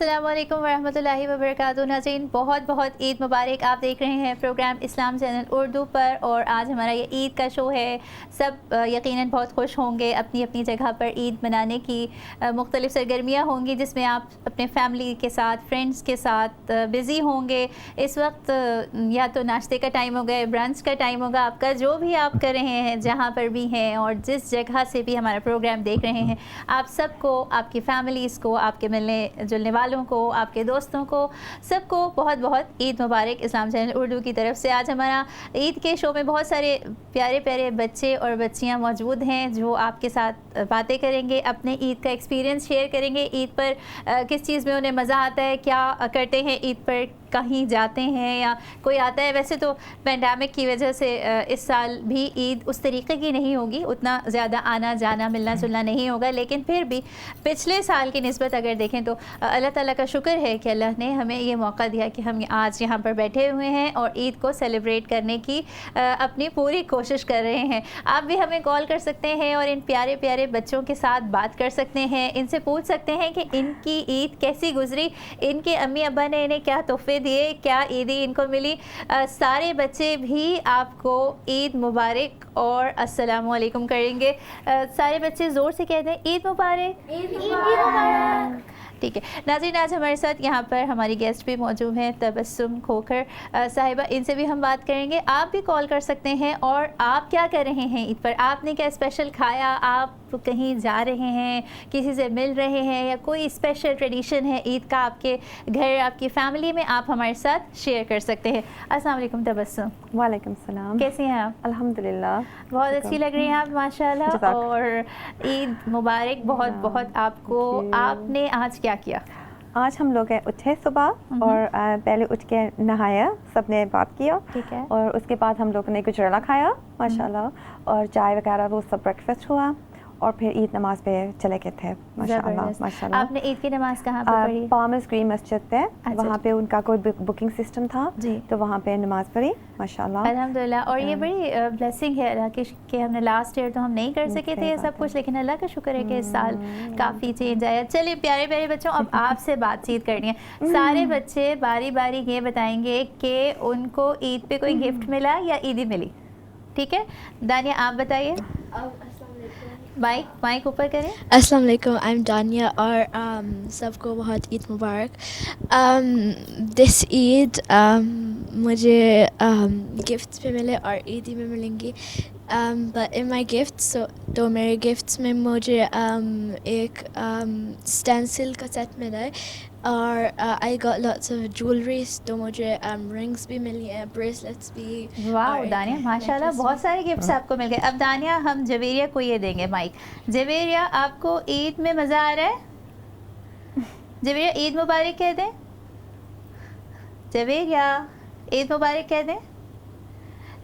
अस्सलाम वालेकुम वरहमतुल्लाहि वबरकातुहू। नाज़रीन, बहुत बहुत ईद मुबारक। आप देख रहे हैं प्रोग्राम इस्लाम चैनल उर्दू पर और आज हमारा ये ईद का शो है। सब यकीनन बहुत खुश होंगे। अपनी अपनी जगह पर ईद मनाने की मुख्तलिफ़ सरगर्मियाँ होंगी जिसमें आप अपने फैमिली के साथ, फ्रेंड्स के साथ बिज़ी होंगे। इस वक्त या तो नाश्ते का टाइम होगा, ब्रंच का टाइम होगा, आपका जो भी आप कर रहे हैं, जहाँ पर भी हैं और जिस जगह से भी हमारा प्रोग्राम देख रहे हैं, आप सबको, आपकी फैमिलीज़ को, आपके मिलने जुलने वालों को, आपके दोस्तों को, सबको बहुत बहुत ईद मुबारक इस्लाम चैनल उर्दू की तरफ से। आज हमारा ईद के शो में बहुत सारे प्यारे प्यारे बच्चे और बच्चियां मौजूद हैं जो आपके साथ बातें करेंगे, अपने ईद का एक्सपीरियंस शेयर करेंगे। ईद पर किस चीज़ में उन्हें मज़ा आता है, क्या करते हैं ईद पर, कहीं जाते हैं या कोई आता है। वैसे तो पेंडेमिक की वजह से इस साल भी ईद उस तरीके की नहीं होगी, उतना ज़्यादा आना जाना मिलना जुलना नहीं होगा, लेकिन फिर भी पिछले साल की निस्बत अगर देखें तो अल्लाह ताला का शुक्र है कि अल्लाह ने हमें ये मौका दिया कि हम आज यहाँ पर बैठे हुए हैं और ईद को सेलिब्रेट करने की अपनी पूरी कोशिश कर रहे हैं। आप भी हमें कॉल कर सकते हैं और इन प्यारे प्यारे बच्चों के साथ बात कर सकते हैं, इनसे पूछ सकते हैं कि इनकी ईद कैसी गुजरी, इनके अम्मी अब्बा ने इन्हें क्या तोहफे दिए, क्या ईदी इनको मिली। सारे बच्चे भी आपको ईद मुबारक और अस्सलाम वालेकुम करेंगे। सारे बच्चे ज़ोर से कहते हैं ईद मुबारक, ईद मुबारक। ठीक है नाज़रीन, आज हमारे साथ यहाँ पर हमारी गेस्ट भी मौजूद हैं, तबस्सुम खोखर साहिबा। इनसे भी हम बात करेंगे। आप भी कॉल कर सकते हैं और आप क्या कर रहे हैं ईद पर, आपने क्या स्पेशल खाया, आप कहीं जा रहे हैं, किसी से मिल रहे हैं या कोई स्पेशल ट्रेडिशन है ईद का आपके घर, आपकी फैमिली में, आप हमारे साथ शेयर कर सकते हैं। अस्सलाम वालेकुम तबस्सुम। वालेकुम सलाम। कैसी हैं आप? अल्हम्दुलिल्लाह, बहुत अच्छी लग रही हैं आप माशाल्लाह, और ईद मुबारक बहुत बहुत आपको। आपने आज क्या किया? आज हम लोग उठे सुबह और पहले उठ के नहाया, सबने बात किया, ठीक है, और उसके बाद हम लोग ने गुजराला खाया माशाल्लाह, और चाय वगैरह वो सब ब्रेकफास्ट हुआ और फिर ईद नमाज पे चले गए थे माशाल्लाह माशाल्लाह। आपने ईद की नमाज कहाँ पे पढ़ी? पामर्स ग्रीन मस्जिद पे। वहाँ पे उनका कोई बुकिंग सिस्टम था जी, तो वहाँ पे नमाज पढ़ी माशाल्लाह अल्हम्दुलिल्लाह। और ये बड़ी ब्लेसिंग है अल्लाह की कि हमने लास्ट ईयर तो हम नहीं कर सके थे ये सब कुछ, लेकिन अल्लाह का शुक्र है कि इस साल काफ़ी चेंज आया। चलिए प्यारे प्यारे बच्चों, अब आपसे बातचीत करनी है। सारे बच्चे बारी बारी ये बताएंगे कि उनको ईद पे कोई गिफ्ट मिला या ईदी मिली। ठीक है, दानिया आप बताइए। माइक ऊपर करें। अस्सलाम वालेकुम, आई एम दानिया और सबको बहुत ईद मुबारक। दिस ईद मुझे गिफ्ट्स भी मिले और ईदी में मिलेंगी, बट इन माई गिफ्ट्स तो मेरे गिफ्ट्स में मुझे एक स्टेंसिल का सेट मिला है और I got lots of jewelleries, तो मुझे रिंग्स भी मिली हैं, ब्रेसलेट्स भी। वाह दानिया माशाल्लाह, बहुत सारे गिफ्ट्स आपको मिल गए। अब दानिया, हम जवेरिया को ये देंगे माइक। जवेरिया, आपको ईद में मज़ा आ रहा है? जवेरिया ईद मुबारक कह दें। जवेरिया ईद मुबारक कह दें।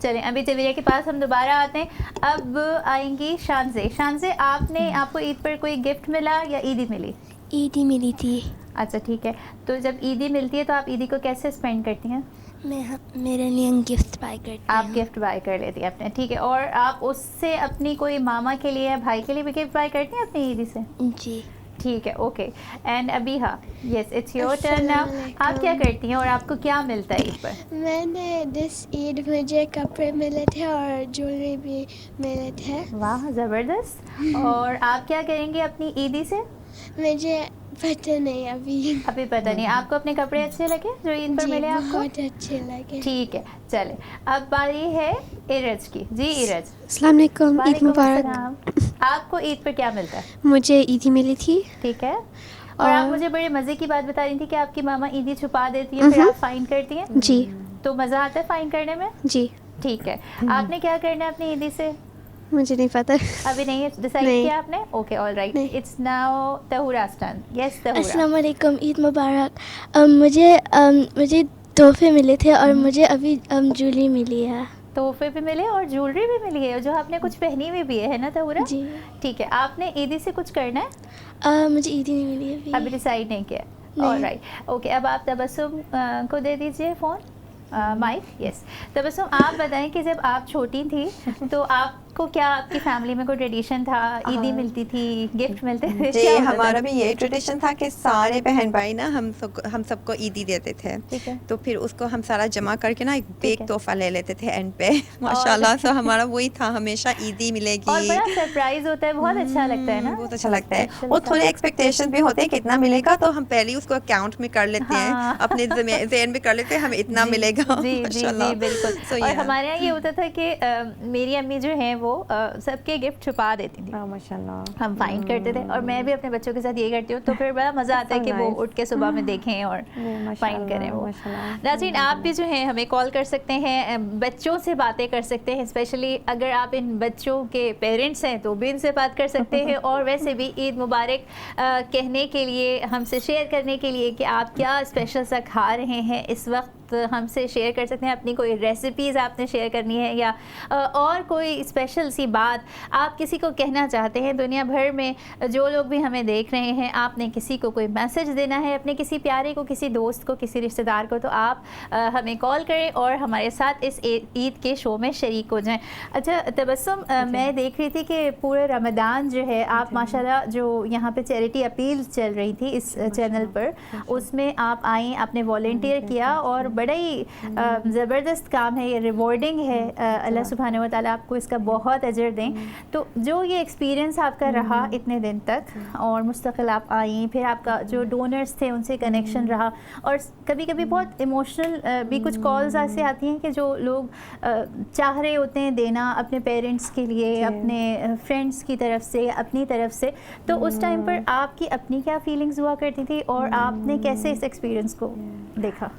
चलें, अभी जवेरिया के पास हम दोबारा आते हैं। अब आएंगी शानज़े। शानज़े, आपको ईद पर कोई गिफ्ट मिला या ईदी मिली? ईदी मिली थी। अच्छा ठीक है, तो जब ईदी मिलती है तो आप ईदी को कैसे स्पेंड करती हैं? मेरे लिए गिफ्ट बाय करती हूँ। आप गिफ्ट बाय कर लेती हैं अपने, ठीक है। और आप उससे अपनी कोई मामा के लिए या भाई के लिए भी गिफ्ट बाय करती हैं अपनी ईदी से? जी ठीक है, okay. And Abiha, yes it's your turn now. आप क्या करती हैं और आपको क्या मिलता है ईद पर? मैंने दिस ईद मुझे कपड़े मिले थे और ज्वेलरी भी मिले थे। वाह ज़बरदस्त। और आप क्या करेंगे अपनी ईदी से? मुझे पता नहीं अभी पता नहीं। आपको अपने कपड़े अच्छे लगे जो ईद पर मिले आपको? बहुत अच्छे लगे। ठीक है, चले अब बारी है इरज की। जी इरज। अस्सलाम वालेकुम, ईद मुबारक। वालेकुम। आपको ईद पर क्या मिलता है? मुझे ईदी मिली थी। ठीक है, और आप मुझे बड़े मज़े की बात बता रही थी कि आपकी मामा ईदी छुपा देती है, फिर आप फाइन करती हैं। जी, तो मज़ा आता है फाइन करने में? जी। ठीक है, आपने क्या करना है अपनी ईदी से? मुझे नहीं पता। अभी नहीं डिसाइड किया आपने? Okay, all right, it's now तहुरा's टर्न। यस तहुरा। अस्सलाम वालेकुम, ईद मुबारक। मुझे तोहफे मिले थे और मुझे अभी ज्वेलरी मिली है। तोहफे भी मिले और ज्वेलरी भी मिली है, जो आपने कुछ पहनी हुई भी है ना तहुरा? जी ठीक है, आपने ईदी से कुछ करना है? मुझे ईदी नहीं मिली अभी डिसाइड नहीं किया। All right, okay. अब आप तबस्सुम को दे दीजिए फ़ोन, माइक। यस तबस्सुम, आप बताएं कि जब आप छोटी थी तो आप आपको क्या, आपकी फैमिली में कोई ट्रेडिशन था, ईदी मिलती थी, गिफ्ट मिलते थे? जी क्या होता था? हमारा भी ये ट्रेडिशन था कि सारे बहन भाई ना हम सबको ईदी देते थे। ठीक है। तो फिर उसको हम सारा जमा करके ना एक है। बिग तोहफा ले लेते थे एंड पे माशाल्लाह। तो हमारा वही था, हमेशा ईदी मिलेगी और बड़ा सरप्राइज होता है, बहुत अच्छा लगता है ना। बहुत अच्छा लगता है। Special और होता थोड़े एक्सपेक्टेशन भी होते हैं कितना मिलेगा, तो हम पहले ही उसको अकाउंट में कर लेते हैं, हाँ। अपने ज़हन में कर लेते हैं हमें इतना मिलेगा। जी जी माशाल्लाह। जी बिल्कुल। So, और yeah. हमारे यहाँ ये होता था कि मेरी अम्मी जो हैं वो सबके गिफ्ट छुपा देती थी, माशाल्लाह हम फाइंड करते थे, और मैं भी अपने बच्चों के साथ ये करती हूँ। तो फिर बड़ा मज़ा आता है So कि वो nice. उठ के सुबह में देखें और फाइंड करें वो। नाज़रीन, आप भी जो हैं हमें कॉल कर सकते हैं, बच्चों से बातें कर सकते हैं, स्पेशली अगर आप इन बच्चों के पेरेंट्स हैं तो भी इनसे बात कर सकते हैं, और वैसे भी ईद मुबारक कहने के लिए, हमसे शेयर करने के लिए कि आप क्या स्पेशल सा खा रहे हैं इस वक्त, हमसे शेयर कर सकते हैं। अपनी कोई रेसिपीज़ आपने शेयर करनी है, या और कोई स्पेशल सी बात आप किसी को कहना चाहते हैं, दुनिया भर में जो लोग भी हमें देख रहे हैं, आपने किसी को कोई मैसेज देना है, अपने किसी प्यारे को, किसी दोस्त को, किसी रिश्तेदार को, तो आप हमें कॉल करें और हमारे साथ इस ईद के शो में शरीक हो जाएं। अच्छा तबस्सुम, मैं देख रही थी कि पूरे रमज़ान जो है आप माशाल्लाह, जो यहाँ पे चैरिटी अपील चल रही थी इस चैनल पर, उसमें आप आई, आपने वॉलंटियर किया, और बड़ा ही ज़बरदस्त काम है, ये रिवॉर्डिंग है। अल्लाह सुब्हानहू व तआला आपको इसका बहुत अजर दें। तो जो ये एक्सपीरियंस आपका रहा इतने दिन तक, और मुस्तकिल आप आई, फिर आपका जो डोनर्स थे उनसे कनेक्शन रहा, और कभी कभी बहुत इमोशनल भी कुछ कॉल्स ऐसे आती हैं कि जो लोग चाह रहे होते हैं देना अपने पेरेंट्स के लिए, अपने फ्रेंड्स की तरफ से, अपनी तरफ से, तो उस टाइम पर आपकी अपनी क्या फीलिंग्स हुआ करती थी, और आपने कैसे इस एक्सपीरियंस को देखा?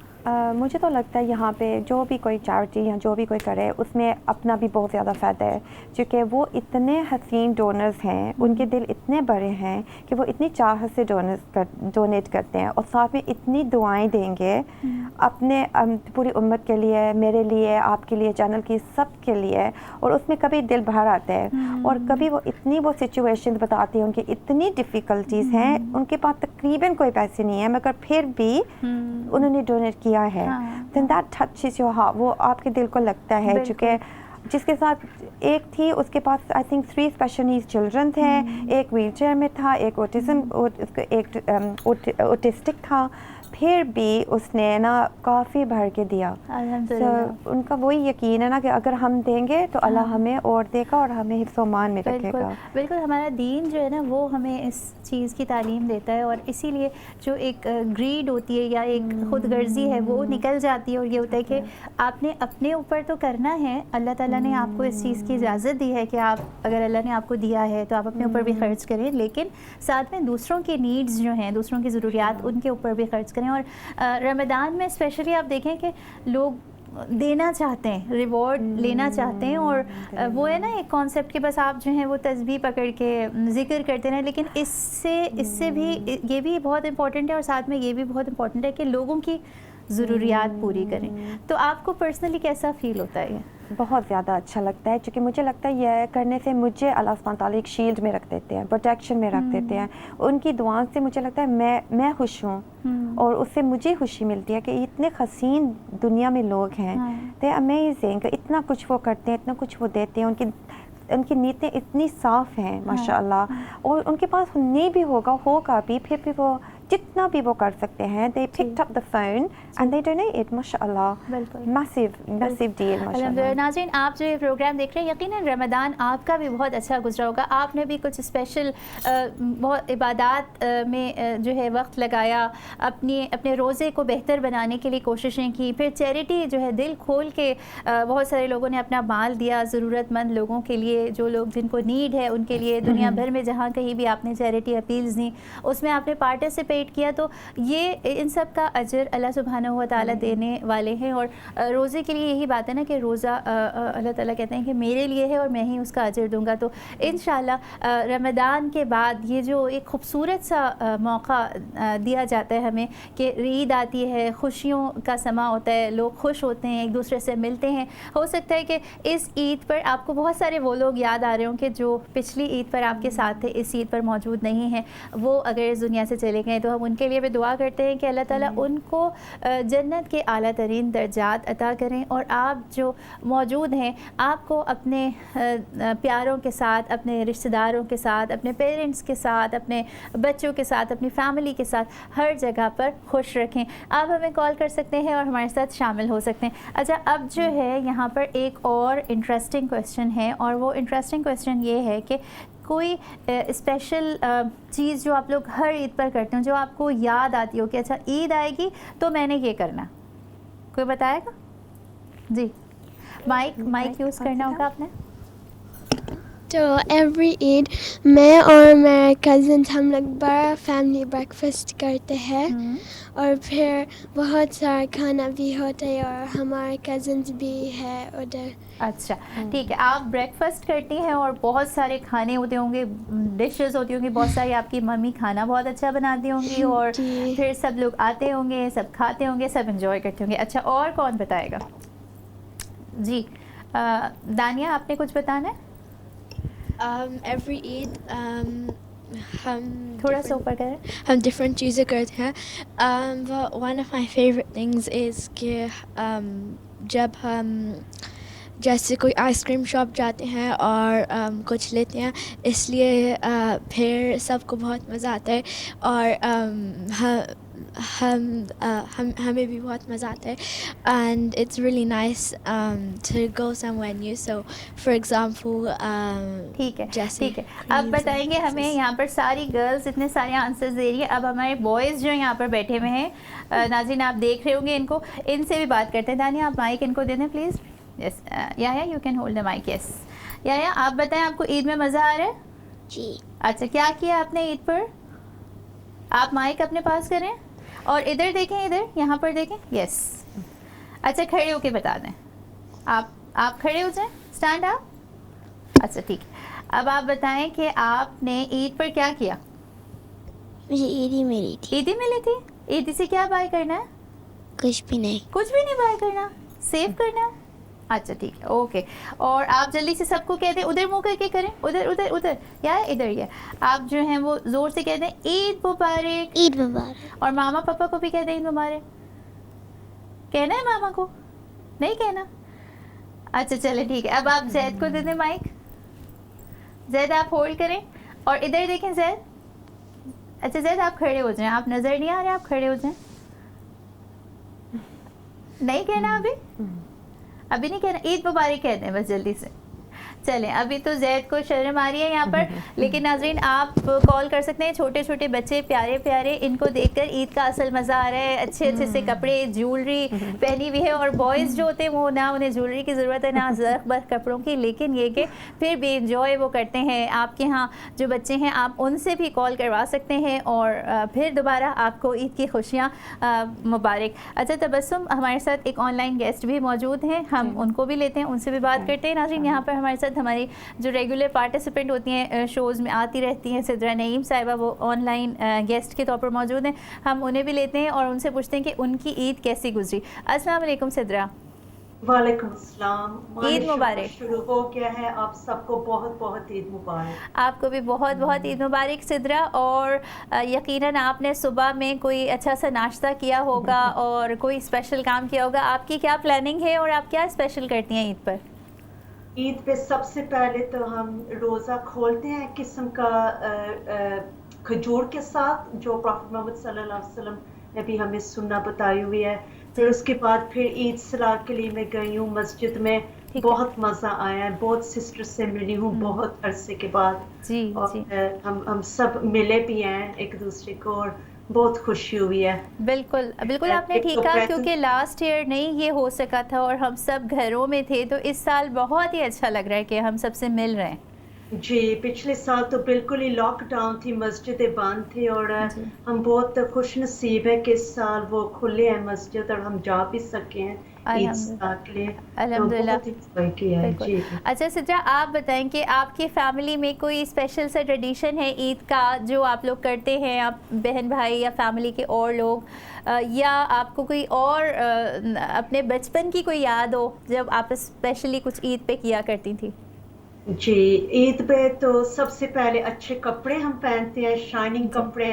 मुझे तो लगता है यहाँ पे जो भी कोई चैरिटी या जो भी कोई करे उसमें अपना भी बहुत ज़्यादा फ़ायदा है, क्योंकि वो इतने हसीन डोनर्स हैं, उनके दिल इतने बड़े हैं कि वो इतनी चाहत से डोनेट करते हैं, और साथ में इतनी दुआएं देंगे अपने पूरी उम्मत के लिए, मेरे लिए, आपके लिए, चैनल की, सब के लिए। और उसमें कभी दिल भर आता है, और कभी वो सिचुएशन बताते हैं, उनकी इतनी डिफ़िकल्टीज़ हैं, उनके पास तकरीबन कोई पैसे नहीं है, मगर फिर भी उन्होंने डोनेट किया है। Then that touches your heart, वो आपके दिल को लगता है। क्योंकि जिसके साथ एक थी, उसके पास I think 3 special needs children थे, एक व्हील चेयर में था, एक ऑटिस्टिक था, फिर भी उसने ना काफ़ी भर के दिया। अल्हम्दुलिल्लाह। उनका वही यकीन है ना कि अगर हम देंगे तो अल्लाह हमें और देगा और हमें हिफ्ज़-ओ-मान में रखेगा। बिल्कुल, हमारा दीन जो है ना वो हमें इस चीज़ की तालीम देता है, और इसीलिए जो एक ग्रीड होती है या एक खुद गर्जी है वो निकल जाती है, और ये होता है कि आपने अपने ऊपर तो करना है, अल्लाह ताला ने आपको इस चीज़ की इजाज़त दी है कि आप, अगर अल्लाह ने आपको दिया है तो आप अपने ऊपर भी खर्च करें, लेकिन साथ में दूसरों की नीड्स जो हैं, दूसरों की ज़रूरियात, उनके ऊपर भी खर्च करें। और रमज़ान में स्पेशली आप देखें कि लोग देना चाहते हैं, रिवॉर्ड लेना चाहते हैं, और वो है ना एक कॉन्सेप्ट कि बस आप जो हैं वो तस्बीह पकड़ के जिक्र करते रहें, लेकिन इससे भी ये भी बहुत इम्पॉर्टेंट है, और साथ में ये भी बहुत इम्पॉर्टेंट है कि लोगों की ज़रूरियात पूरी करें। तो आपको पर्सनली कैसा फ़ील होता है? बहुत ज़्यादा अच्छा लगता है, क्योंकि मुझे लगता है यह करने से मुझे अल्लाह सुब्हान ताला एक शील्ड में रख देते हैं, प्रोटेक्शन में रख देते हैं। उनकी दुआओं से मुझे लगता है मैं खुश हूँ, और उससे मुझे खुशी मिलती है कि इतने हसीन दुनिया में लोग हैं, दे अमेजिंग, इतना कुछ वो करते हैं, इतना कुछ वो देते हैं, उनकी नीयतें इतनी साफ़ हैं माशाअल्लाह, और उनके पास नहीं भी होगा भी, फिर भी वो जितना भी वो कर सकते हैं, they picked up the phone and they donated, माशाअल्लाह, massive deal, माशाअल्लाह। नाज़रीन, आप जो ये प्रोग्राम देख रहे हैं, यकीनन रमज़ान आपका भी बहुत अच्छा गुजरा होगा, आपने भी कुछ स्पेशल बहुत इबादत में जो है वक्त लगाया, अपने रोज़े को बेहतर बनाने के लिए कोशिशें की, फिर चैरिटी जो है दिल खोल के बहुत सारे लोगों ने अपना माल दिया ज़रूरतमंद लोगों के लिए, जो लोग जिनको नीड है उनके लिए, दुनिया भर में जहाँ कहीं भी आपने चैरिटी अपील्स दी, उसमें आपने पार्टिसिपेट किया। तो ये इन सब का अजर अल्लाह सुब्हानहू व तआला देने वाले हैं, और रोज़े के लिए यही बात है ना कि रोज़ा अल्लाह ताला कहते हैं कि मेरे लिए है और मैं ही उसका अजर दूंगा। तो इंशाअल्लाह रमज़ान के बाद ये जो एक खूबसूरत सा मौका दिया जाता है हमें कि ईद आती है, खुशियों का समा होता है, लोग खुश होते हैं, एक दूसरे से मिलते हैं। हो सकता है कि इस ईद पर आपको बहुत सारे वो लोग याद आ रहे हों कि जो पिछली ईद पर आपके साथ थे, इस ईद पर मौजूद नहीं हैं, वो अगर इस दुनिया से चले गए तो हम उनके लिए भी दुआ करते हैं कि अल्लाह ताला उनको जन्नत के आला तरीन दर्जात अता करें। और आप जो मौजूद हैं, आपको अपने प्यारों के साथ, अपने रिश्तेदारों के साथ, अपने पेरेंट्स के साथ, अपने बच्चों के साथ, अपनी फैमिली के साथ हर जगह पर खुश रखें। आप हमें कॉल कर सकते हैं और हमारे साथ शामिल हो सकते हैं। अच्छा, अब जो है यहाँ पर एक और इंटरेस्टिंग क्वेश्चन है, और वो इंटरेस्टिंग क्वेश्चन ये है कि कोई स्पेशल चीज़ जो आप लोग हर ईद पर करते हो, जो आपको याद आती हो कि अच्छा ईद आएगी तो मैंने ये करना, कोई बताएगा? जी, माइक यूज़ करना होगा आपने। तो एवरी ईद मैं और मेरे कज़न्स हम लोग बड़ा फैमिली ब्रेकफास्ट करते हैं और फिर बहुत सारा खाना भी होता है और हमारे कज़न्स भी है उधर। अच्छा, ठीक है, आप ब्रेकफास्ट करती हैं और बहुत सारे खाने होते होंगे, डिशेस होती होंगी बहुत सारी, आपकी मम्मी खाना बहुत अच्छा बनाती होंगी और जी। फिर सब लोग आते होंगे, सब खाते होंगे, सब एंजॉय करते होंगे। अच्छा, और कौन बताएगा? जी, दानिया आपने कुछ बताना है? Every Eid हम थोड़ा सा ऊपर करें। हम डिफरेंट चीज़ें करते हैं। One of my favourite things is कि जब हम जैसे कोई आइसक्रीम शॉप जाते हैं और कुछ लेते हैं, इसलिए फिर सबको बहुत मज़ा आता है और हमें भी बहुत मज़ा आता है। And it's really nice to go somewhere new. So for example ठीक है, जैसे ठीक है, अब बताएंगे हमें। यहाँ पर सारी गर्ल्स इतने सारे आंसर्स दे रही है। अब हमारे बॉयज़ जो यहाँ पर बैठे हुए हैं, नाज़रीन आप देख रहे होंगे इनको, इनसे भी बात करते हैं। दानिया आप माइक इनको दे दें please. Yes, yeah you can hold the mic. Yes, या आप बताएं, आपको ईद में मज़ा आ रहा है? जी। अच्छा, क्या किया आपने ईद पर? आप माइक अपने पास करें और इधर देखें, इधर यहाँ पर देखें। यस, अच्छा खड़े होके बता दें। आप खड़े हो जाएं, स्टैंड अप। अच्छा ठीक है, अब आप बताएं कि आपने ईद पर क्या किया? मुझे ईदी मिली थी। ईदी मिली थी? ईदी से क्या बाय करना है? कुछ भी नहीं। कुछ भी नहीं बाय करना, सेव करना है। अच्छा ठीक है, ओके। और आप जल्दी से सबको कह दें, उधर मुंह करके करें, उधर उधर उधर या इधर, ये आप जो हैं वो जोर से कह दें ईद मुबारक। ईद मुबारक। और मामा पापा को भी कह दें ईद मुबारक। कहना है मामा को? नहीं कहना? अच्छा चले ठीक है, अब आप जैद को दे दें माइक। जैद आप होल्ड करें और इधर देखें जैद। अच्छा जैद आप खड़े हो जाएं, आप नज़र नहीं आ रहे, आप खड़े हो जाएं। नहीं कहना अभी नहीं कहना, ईद मुबारक कहते हैं बस जल्दी से। चलें, अभी तो जैद को शर्म आ रही है यहाँ पर, लेकिन नाज़रीन आप कॉल कर सकते हैं। छोटे छोटे बच्चे प्यारे प्यारे, इनको देखकर ईद का असल मज़ा आ रहा है। अच्छे अच्छे से कपड़े, ज्वेलरी पहनी हुई है। और बॉयज़ जो होते हैं वो ना उन्हें ज्वेलरी की ज़रूरत है ना ज़र्फ बर्फ कपड़ों की, लेकिन ये कि फिर भी इंजॉय वो करते हैं। आपके यहाँ जो बच्चे हैं आप उनसे भी कॉल करवा सकते हैं और फिर दोबारा आपको ईद की खुशियाँ मुबारक। अच्छा तबस्सुम, हमारे साथ एक ऑनलाइन गेस्ट भी मौजूद हैं, हम उनको भी लेते हैं, उनसे भी बात करते हैं। नाज़रीन यहाँ पर हमारे साथ हमारी जो रेगुलर पार्टिसिपेंट होती हैं, शोज़ में आती रहती हैं, सिद्रा नईम साहिबा, वो ऑनलाइन गेस्ट के तौर पर मौजूद हैं। हम उन्हें भी लेते हैं और उनसे पूछते हैं कि उनकी ईद कैसी गुजरी। अस्सलाम वालेकुम सिद्रा। वालेकुम अस्सलाम। ईद मुबारक। शुरू हो गया है, आप सबको बहुत बहुत ईद मुबारक। आपको भी बहुत बहुत ईद मुबारक सिद्रा। और यकीनन आपने सुबह में कोई अच्छा सा नाश्ता किया होगा और कोई स्पेशल काम किया होगा। आपकी क्या प्लानिंग है और आप क्या स्पेशल करती हैं ईद पर? ईद पे सबसे पहले तो हम रोज़ा खोलते हैं किस्म का खजूर के साथ, जो प्रॉफेट मोहम्मद सल्लल्लाहु अलैहि वसल्लम ने भी हमें सुन्ना बताई हुई है। फिर उसके बाद फिर ईद सलाह के लिए मैं गई हूँ मस्जिद में, बहुत मज़ा आया है, बहुत सिस्टर से मिली हूँ बहुत अरसे के बाद। जी और जी, हम सब मिले भी हैं एक दूसरे को और बहुत खुशी हुई है। बिल्कुल बिल्कुल आपने ठीक कहा, क्योंकि लास्ट ईयर नहीं ये हो सका था और हम सब घरों में थे, तो इस साल बहुत ही अच्छा लग रहा है कि हम सबसे मिल रहे हैं। जी, पिछले साल तो बिल्कुल ही लॉकडाउन थी, मस्जिदें बंद थी और हम बहुत खुश नसीब है कि इस साल वो खुले हैं मस्जिद और हम जा भी सके हैं ईद सलाह के लिए। अल्हम्दुलिल्लाह। तो बहुत ही किया है। जी। अच्छा सिद्रा, आप बताएं कि आपकी फैमिली में कोई स्पेशल सा ट्रेडिशन है ईद का जो आप लोग करते हैं, आप बहन भाई या फैमिली के और लोग, या आपको कोई और अपने बचपन की कोई याद हो जब आप स्पेशली कुछ ईद पे किया करती थी? जी, ईद पे तो सबसे पहले अच्छे कपड़े हम पहनते हैं, शाइनिंग कपड़े।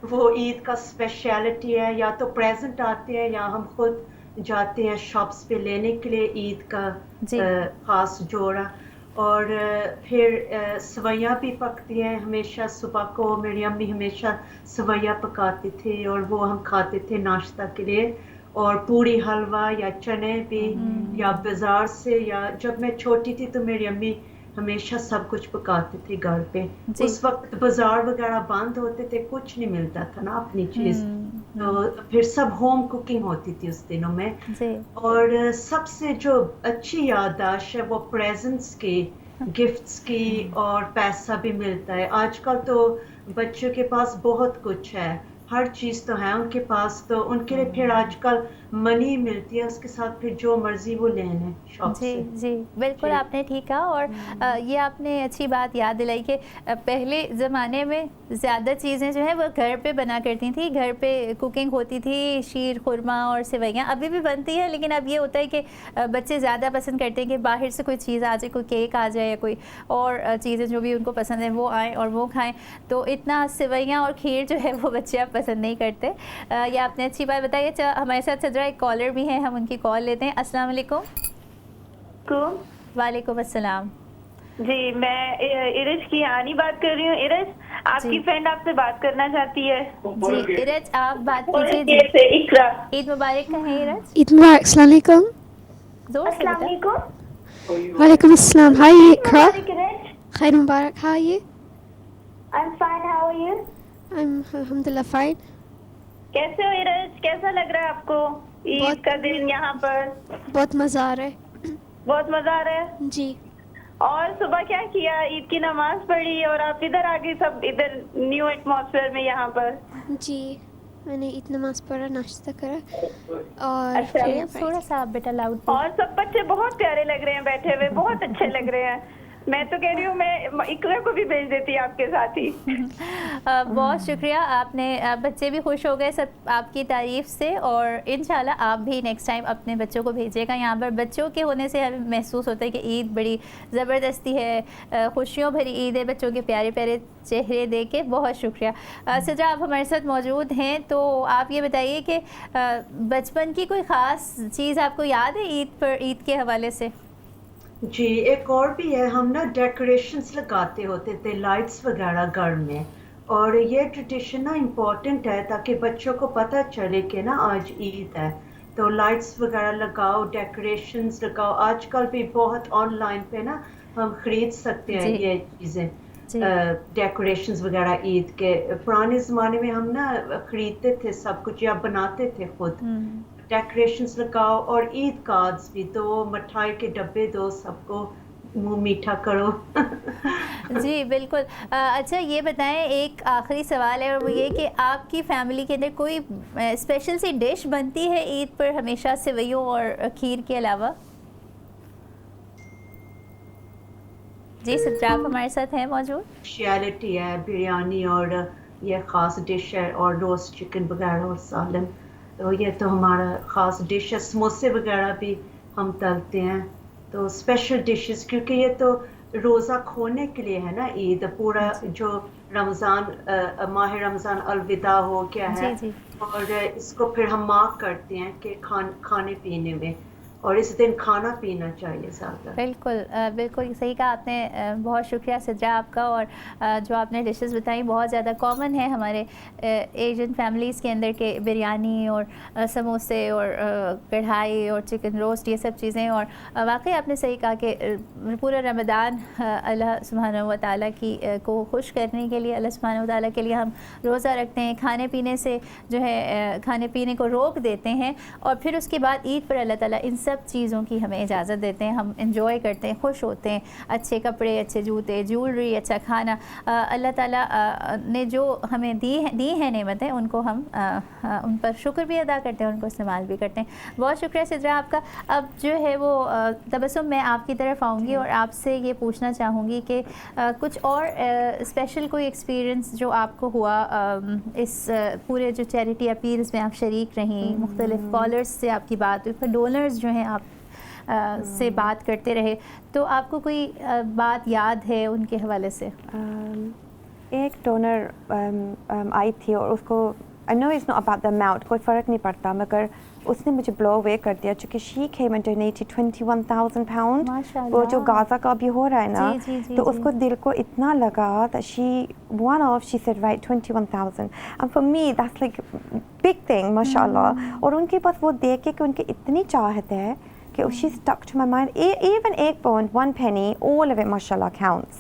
वो ईद का स्पेशलिटी है। या तो प्रेजेंट आते हैं या हम खुद जाते हैं शॉप्स पे लेने के लिए ईद का जी खास जोड़ा। और फिर सवैयाँ भी पकती हैं हमेशा। सुबह को मेरी अम्मी हमेशा सवैयाँ पकाती थी और वो हम खाते थे नाश्ता के लिए। और पूरी हलवा या चने भी, या बाजार से, या जब मैं छोटी थी तो मेरी अम्मी हमेशा सब कुछ पकाते थे घर पे। जी उस वक्त बाजार वगैरह बंद होते थे, कुछ नहीं मिलता था ना अपनी चीज। तो फिर सब होम कुकिंग होती थी उस दिनों में। जी और सबसे जो अच्छी याददाश्त है वो प्रेजेंट्स की, गिफ्ट्स की, और पैसा भी मिलता है। आजकल तो बच्चों के पास बहुत कुछ है, हर चीज़ तो है उनके पास, तो उनके लिए फिर आजकल मनी मिलती है, उसके साथ फिर जो मर्जी वो ले लें शॉप जी से। जी बिल्कुल जी। आपने ठीक कहा। और ये आपने अच्छी बात याद दिलाई कि पहले ज़माने में ज़्यादा चीज़ें जो हैं वो घर पे बना करती थी, घर पे कुकिंग होती थी, शीर खुरमा और सेवैयाँ अभी भी बनती है। लेकिन अब ये होता है कि बच्चे ज़्यादा पसंद करते हैं कि बाहर से कोई चीज़ आ जाए, कोई केक आ जाए या कोई और चीज़ें जो भी उनको पसंद है वो आएँ और वो खाएँ। तो इतना सेवैयाँ और खीर जो है वो बच्चे अब पसंद नहीं करते। ये आपने अच्छी बात बताई। हमारे साथ सदरा एक कॉलर भी है, हम उनकी कॉल लेते हैं। अस्सलाम वालेकुम। वालेकुम अस्सलाम। जी, मैं इरज की आनी बात कर रही हूँ। इरज, आपकी जी। फ्रेंड आपसे बात करना चाहती है। जी इरज आप बात कीजिए। जी कैसे? इकरा। ईद मुबारक कहें इरज, Eid Mubarak, Assalamu alaikum. जोर से अस्सलाम बताएं। वालेकुम। Walaikum Assalam. Hi, Ikra. Mubarak Iraj. Khair Mubarak, how are you? I'm fine, how are you? I'm alhamdulillah fine. कैसे हो इरज? कैसा लग रहा है आपको ईद बहुत- का दिन यहाँ पर? बहुत मज़ा आ रहा है बहुत मजा आ रहा है। जी। और सुबह क्या किया? ईद की नमाज पढ़ी और आप इधर आ गई, सब इधर न्यू एटमॉस्फेयर में यहाँ पर। जी, मैंने ईद नमाज पढ़ा, नाश्ता करा और अच्छा। फिर थोड़ा सा आप बेटा लाउड और सब बच्चे बहुत प्यारे लग रहे हैं बैठे हुए, बहुत अच्छे लग रहे हैं। मैं तो कह रही हूँ मैं इकरा को भी भेज देती आपके साथ ही। बहुत शुक्रिया आपने। बच्चे भी खुश हो गए सब आपकी तारीफ़ से। और इंशाल्लाह आप भी नेक्स्ट टाइम अपने बच्चों को भेजिएगा। यहाँ पर बच्चों के होने से हमें महसूस होता है कि ईद बड़ी ज़बरदस्ती है, खुशियों भरी ईद है, बच्चों के प्यारे प्यारे चेहरे देख के। बहुत शुक्रिया। सजा आप हमारे साथ मौजूद हैं, तो आप ये बताइए कि बचपन की कोई ख़ास चीज़ आपको याद है ईद पर, ईद के हवाले से? जी, एक और भी है। हम ना डेकोरेशंस लगाते होते थे, लाइट्स वगैरह घर में। और ये ट्रेडिशन ना इम्पोर्टेंट है ताकि बच्चों को पता चले कि ना आज ईद है। तो लाइट्स वगैरह लगाओ, डेकोरेशंस लगाओ। आजकल भी बहुत ऑनलाइन पे ना हम खरीद सकते हैं जी। ये चीज़ें, डेकोरेशंस वगैरह ईद के। पुराने ज़माने में हम ना खरीदते थे सब कुछ या बनाते थे खुद। डेकोरेशंस लगाओ और ईद कार्ड्स भी दो, मिठाई के डब्बे दो, सबको मुंह मीठा करो। जी बिल्कुल। अच्छा ये बताएं, एक आखिरी सवाल है और वो ये कि आपकी फैमिली के अंदर कोई स्पेशल सी डिश बनती है ईद पर हमेशा सेवइयों और खीर के अलावा? जी सच्चा आप हमारे साथ हैं मौजूद। स्पेशलिटी है बिरयानी और ये ख़ास डिश है, और रोस्ट चिकन वगैरह और सालन। तो ये तो हमारा ख़ास डिश है। समोसे वगैरह भी हम तलते हैं। तो स्पेशल डिशेस, क्योंकि ये तो रोज़ा खोलने के लिए है ना ईद। पूरा जो रमज़ान, माह रमज़ान अलविदा हो गया है। जी। और इसको फिर हम मार्क करते हैं कि खाने पीने में, और इस दिन खाना पीना चाहिए ज़्यादा। बिल्कुल बिल्कुल सही कहा आपने। बहुत शुक्रिया सजा आपका। और जो आपने डिशेस बताई बहुत ज़्यादा कॉमन है हमारे एशियन फैमिलीज़ के अंदर के, बिरयानी और समोसे और कढ़ाई और चिकन रोस्ट, ये सब चीज़ें। और वाकई आपने सही कहा कि पूरा रमज़ान अल्लाह सुब्हानहू व तआला की को खुश करने के लिए, अल्लाह सुब्हानहू व तआला के लिए हम रोज़ा रखते हैं। खाने पीने से जो है खाने पीने को रोक देते हैं, और फिर उसके बाद ईद पर अल्लाह ताला इन सब चीज़ों की हमें इजाज़त देते हैं। हम इंजॉय करते हैं, खुश होते हैं। अच्छे कपड़े, अच्छे जूते, ज्वेलरी, अच्छा खाना, अल्लाह ताला ने जो हमें दी है नेमतें, उनको हम उन पर शुक्र भी अदा करते हैं, उनको इस्तेमाल भी करते हैं। बहुत शुक्रिया सिद्रा आपका। अब जो है वो तबस्सुम, मैं आपकी तरफ आऊँगी और आपसे ये पूछना चाहूँगी कि कुछ और स्पेशल कोई एक्सपीरियंस जो आपको हुआ इस पूरे जो चैरिटी अपील्स में आप शरीक रहीं, मुख्तलिफ कॉलर्स से आपकी बात हुई, फिर डोनर्स जो हैं आप से बात करते रहे, तो आपको कोई बात याद है उनके हवाले से? एक डोनर आई थी और उसको I know it's not about the amount, कोई फ़र्क नहीं पड़ता, मगर उसने मुझे ब्लो अवे कर दिया क्योंकि she came and donated 21,000 pound, वो जो गाज़ा का अभी हो रहा है ना, तो उसको दिल को इतना लगा that she said right 21,000 and for me that's like big thing माशाल्लाह। और उनके पास वो देख के कि उनकी इतनी चाहत है कि she stuck to my mind, even एक pound, 1 penny, all of it माशाल्लाह counts।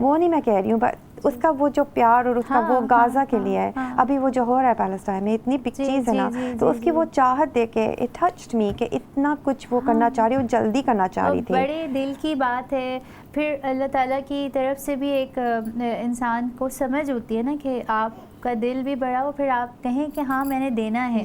वो नहीं मैं कह रही हूँ, but उसका वो जो प्यार और उसका वो गाज़ा के लिए है, अभी वो जो हो रहा है पैलेस्टाइन में, इतनी बिग चीज़ है ना, तो उसकी वो चाहत देख के इट टच्ड मी कि इतना कुछ वो करना चाह रही, वो जल्दी करना चाह रही थी। बड़े दिल की बात है। फिर अल्लाह ताला की तरफ से भी एक इंसान को समझ होती है ना कि आपका दिल भी बड़ा हो, फिर आप कहें कि हाँ मैंने देना है,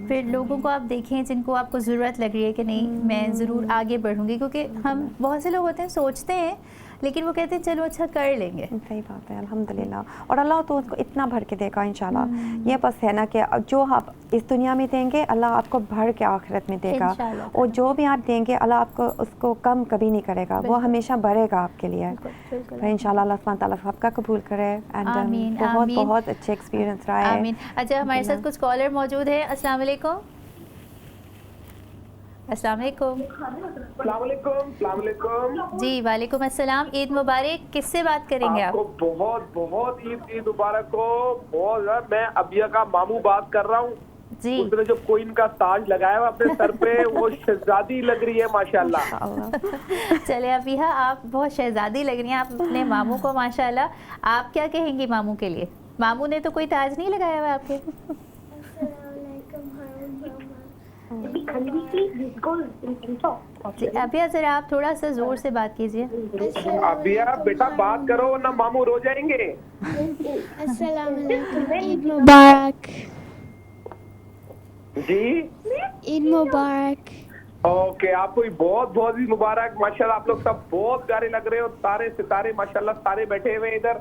फिर लोगों को आप देखें जिनको आपको ज़रूरत लग रही है कि नहीं मैं ज़रूर आगे बढ़ूँगी, क्योंकि हम बहुत से लोग होते हैं सोचते हैं लेकिन वो कहते हैं चलो अच्छा कर लेंगे। सही बात है, अल्हम्दुलिल्लाह। और अल्लाह तो उसको इतना भर के देगा इंशाल्लाह। ये बस है ना कि जो आप इस दुनिया में देंगे अल्लाह आपको भर के आखिरत में देगा, और जो भी आप देंगे अल्लाह आपको उसको कम कभी नहीं करेगा, वो हमेशा बढ़ेगा आपके लिए। तो इंशाल्लाह अल्लाह सुब्हान तआला सबका कबूल करे। एंड बहुत बहुत अच्छे एक्सपीरियंस रहा है। अच्छा, हमारे साथ कुछ कॉलर मौजूद है। अस्सलाम वालेकुम। अस्सलाम वालेकुम। जी वालेकुम अस्सलाम, ईद मुबारक। किससे बात करेंगे आप? आपको बहुत बहुत ईद मुबारक हो। बहुत मैं अबिया का मामू बात कर रहा हूँ जी। उसने जो कोइन का ताज लगाया हुआ अपने सर पे वो शहजादी लग रही है माशाल्लाह। चले अबिया, आप बहुत शहजादी लग रही हैं, आप अपने मामू को माशाल्लाह। आप क्या कहेंगी मामू के लिए? मामू ने तो कोई ताज नहीं लगाया हुआ आपके। अबिया जरा आप थोड़ा सा जोर से बात कीजिए। अबिया बेटा बात करो वरना मामू रो जाएंगे। अस्सलाम वालेकुम, ईद मुबारक। जी ईद मुबारक। ओके, आपको भी बहुत बहुत ही मुबारक। माशाल्लाह आप लोग सब बहुत प्यारे लग रहे हो, सारे सितारे माशाल्लाह सारे बैठे हुए इधर।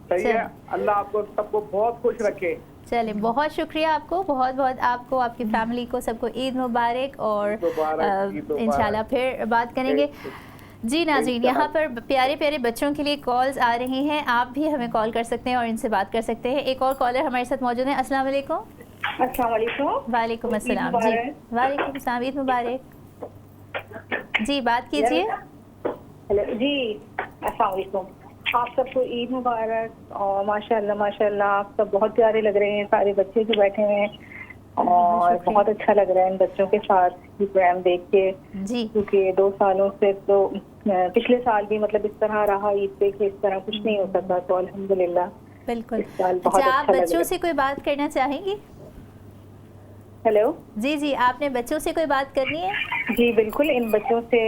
सही है, अल्लाह आपको सबको बहुत खुश रखे। चले, बहुत शुक्रिया आपको, बहुत बहुत आपको, आपकी फैमिली को, सबको ईद मुबारक। और इंशाल्लाह फिर बात करेंगे। जी नाज़रीन, यहाँ पर प्यारे प्यारे बच्चों के लिए कॉल्स आ रही हैं, आप भी हमें कॉल कर सकते हैं और इनसे बात कर सकते हैं। एक और कॉलर हमारे साथ मौजूद है। अस्सलाम वालेकुम। अस्सलाम वालेकुम। वालेकुम अस्सलाम जी। वालेकुम अस्सलाम, ईद मुबारक जी। बात कीजिए। हेलो जी, अस्सलाम वालेकुम। आप सबको ईद मुबारक। और माशाल्लाह माशाल्लाह आप सब बहुत प्यारे लग रहे हैं, सारे बच्चे जो बैठे हुए हैं, और बहुत अच्छा लग रहा है इन बच्चों के साथ ये प्रोग्राम देख के जी। क्योंकि 2 सालों से तो पिछले साल भी मतलब इस तरह रहा ईद पे कि इस तरह कुछ नहीं होता था, तो अल्हम्दुलिल्लाह बिल्कुल। अच्छा, आप बच्चों से कोई बात करना चाहेंगी? हेलो जी जी, आपने बच्चों से कोई बात करनी है? जी बिल्कुल, इन बच्चों से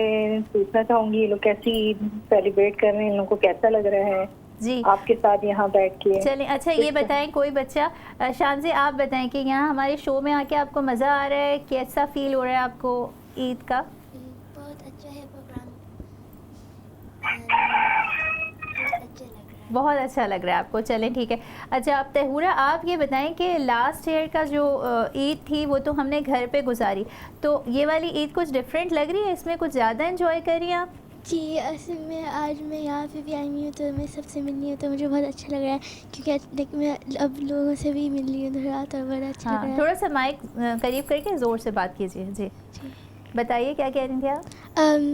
पूछना चाहूंगी ये लोग कैसी सेलिब्रेट कर रहे हैं, इन लोगों को कैसा लग रहा है जी आपके साथ यहाँ बैठ के। चलें, अच्छा ये बताएं, कोई बच्चा, शानज़ी आप बताएं कि यहाँ हमारे शो में आके आपको मज़ा आ रहा है, कैसा फील हो रहा है आपको ईद का? बहुत अच्छा है प्रोग्राम, बहुत अच्छा लग रहा है आपको। चलें ठीक है। अच्छा आप तहूरा, आप ये बताएं कि लास्ट ईयर का जो ईद थी वो तो हमने घर पे गुजारी, तो ये वाली ईद कुछ डिफरेंट लग रही है? इसमें कुछ ज़्यादा एंजॉय कर रही हैं आप? जी, असल में आज मैं यहाँ पे भी आई हुई हूँ, तो मैं सबसे मिली हूँ, तो मुझे बहुत अच्छा लग रहा है क्योंकि मैं अब लोगों से भी मिल रही हूँ थोड़ा, तो बड़ा अच्छा लग रहा है। थोड़ा सा माइक करीब करके ज़ोर से बात कीजिए जी। बताइए क्या कह रही थी आप?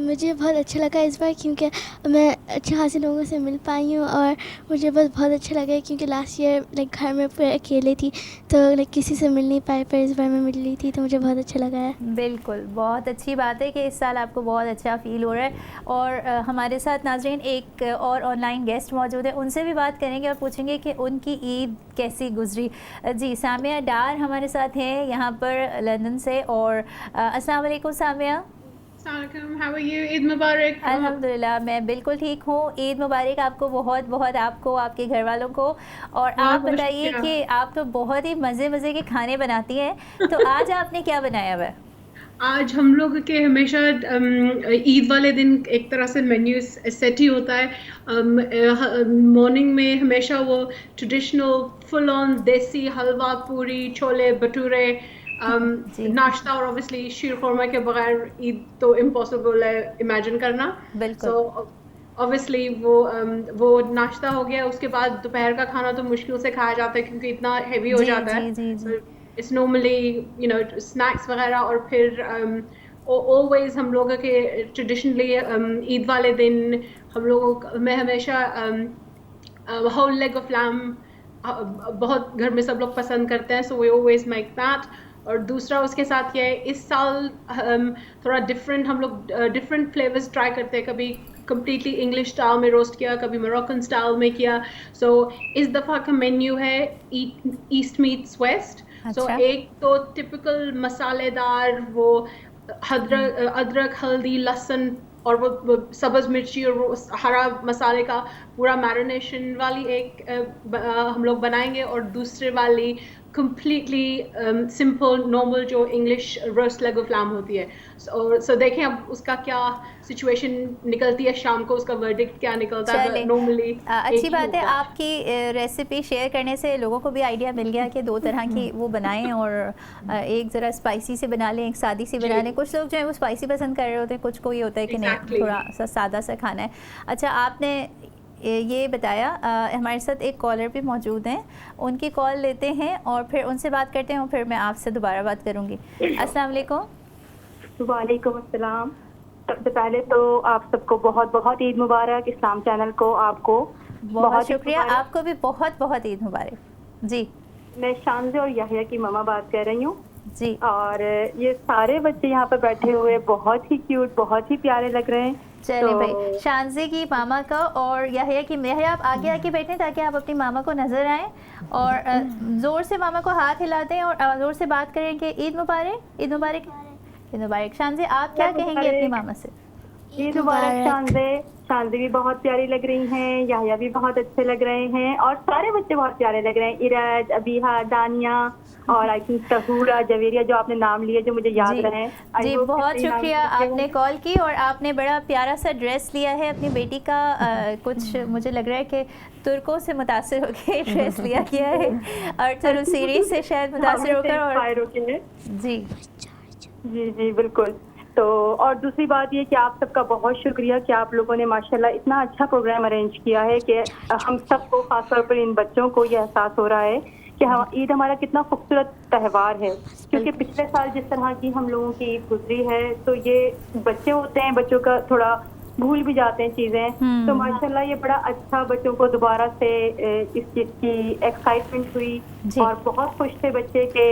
मुझे बहुत अच्छा लगा इस बार क्योंकि मैं अच्छे खासे लोगों से मिल पाई हूँ, और मुझे बस बहुत अच्छा लगा क्योंकि लास्ट ईयर घर में पूरे अकेले थी, तो किसी से मिल नहीं पाई, पर इस बार मैं मिल रही थी, तो मुझे बहुत अच्छा लगा है। बिल्कुल, बहुत अच्छी बात है कि इस साल आपको बहुत अच्छा फ़ील हो रहा है। और हमारे साथ नाज़रीन एक और ऑनलाइन गेस्ट मौजूद है, उनसे भी बात करेंगे और पूछेंगे कि उनकी ईद कैसी गुजरी। जी, सामिया डार हमारे साथ हैं यहाँ पर लंदन से। और अस्सलाम वालेकुम Samia. How are you? Eid मुबारक। अल्हम्दुलिल्लाह, मैं बिल्कुल ठीक हूँ। ईद मुबारक आपको, बहुत बहुत आपको, आपके घर वालों को। और आप बताइए कि आप तो बहुत ही मज़े के खाने बनाती हैं, तो आज आपने क्या बनाया हुआ है? आज हम लोग के हमेशा ईद वाले दिन एक तरह से मेन्यू सेट ही होता है। मॉर्निंग में हमेशा वो ट्रेडिशनल फुल ऑन देसी हलवा, पूरी, छोले भटूरे, नाश्ता और ऑब्वियसली शीर खुरमा के बगैर ईद तो इम्पॉसिबल है इमेजिन करना। सो ऑब्वियसली वो नाश्ता हो गया, उसके बाद दोपहर का खाना तो मुश्किल से खाया जाता है क्योंकि इतना हेवी हो जाता है। इट्स नॉर्मली स्नैक्स वगैरह, और फिर ऑलवेज हम लोगों के ट्रेडिशनली ईद वाले दिन हम लोगों में हमेशा होल लेग ऑफ लैम बहुत घर में सब लोग पसंद करते हैं, so we always make that. और दूसरा उसके साथ ये इस साल थोड़ा डिफरेंट, हम लोग डिफरेंट फ्लेवर्स ट्राई करते हैं। कभी कम्प्लीटली इंग्लिश स्टाइल में रोस्ट किया, कभी मोरक्कन स्टाइल में किया। सो इस दफ़ा का मेन्यू है ईस्ट मीट्स वेस्ट। सो एक तो टिपिकल मसालेदार वो अदरक हल्दी लहसुन और वो सब्ज़ मिर्ची और वो हरा मसाले का पूरा मैरिनेशन वाली एक हम लोग बनाएंगे, और दूसरे वाली completely simple normal जो English roast leg of lamb होती है। so देखें अब उसका क्या सिचुएशन निकलती है, शाम को उसका वर्डिक्ट क्या निकलता है। नॉर्मली अच्छी बात है, आपकी रेसिपी शेयर करने से लोगों को भी आइडिया मिल गया कि दो तरह की वो बनाएं, और एक ज़रा स्पाइसी से बना लें, एक सादी सी बना लें। कुछ लोग जो है वो स्पाइसी पसंद कर रहे होते हैं, कुछ को ये होता है कि नहीं थोड़ा सा सादा सा खाना है। अच्छा, आपने ये बताया, हमारे साथ एक कॉलर भी मौजूद हैं, उनकी कॉल लेते हैं और फिर उनसे बात करते हैं, और फिर मैं आपसे दोबारा बात करूंगी। अस्सलाम वालेकुम। वालेकुम अस्सलाम। सबसे पहले तो आप सबको बहुत बहुत ईद मुबारक। इस्लाम चैनल को आपको बहुत शुक्रिया। आपको भी बहुत बहुत ईद मुबारक जी। मैं शानज़े और याहिया की ममा बात कर रही हूँ जी। और ये सारे बच्चे यहाँ पर बैठे हुए बहुत ही क्यूट, बहुत ही प्यारे लग रहे हैं। चलिए भाई, शानज़े की मामा का और याहिया की, याहिया आप आगे आके बैठें ताकि आप अपनी मामा को नज़र आएँ, और ज़ोर से मामा को हाथ हिला दें और ज़ोर से बात करें कि ईद मुबारक, ईद मुबारक, ईद मुबारक। शानज़े, आप क्या कहेंगे अपनी मामा से? ईद मुबारक शानज़े। शानज़े भी बहुत प्यारी लग रही हैं, याहिया भी बहुत अच्छे लग रहे हैं, और सारे बच्चे बहुत प्यारे लग रहे हैं। इरज, अबीहा, दानिया और आई थिंक सहूरा, जवेरिया जो आपने नाम लिए जो मुझे याद रहे। जी बहुत शुक्रिया, आपने कॉल की और आपने बड़ा प्यारा सा ड्रेस लिया है अपनी बेटी का। कुछ मुझे लग रहा है कि तुर्कों से मुतासिर होकर ड्रेस लिया गया है, और थोड़ी सीरीज से शायद मुतासिर होकर। और जी जी जी बिल्कुल। तो और दूसरी बात ये कि आप सबका बहुत शुक्रिया कि आप लोगों ने माशाल्लाह इतना अच्छा प्रोग्राम अरेंज किया है कि हम सबको, खासतौर पर इन बच्चों को ये एहसास हो रहा है कि ईद हमारा कितना खूबसूरत त्यौहार है। क्योंकि पिछले साल जिस तरह की हम लोगों की ईद गुजरी है, तो ये बच्चे होते हैं, बच्चों का थोड़ा भूल भी जाते हैं चीज़ें। तो माशाल्लाह ये बड़ा अच्छा, बच्चों को दोबारा से इस चीज़ की एक्साइटमेंट हुई और बहुत खुश थे बच्चे के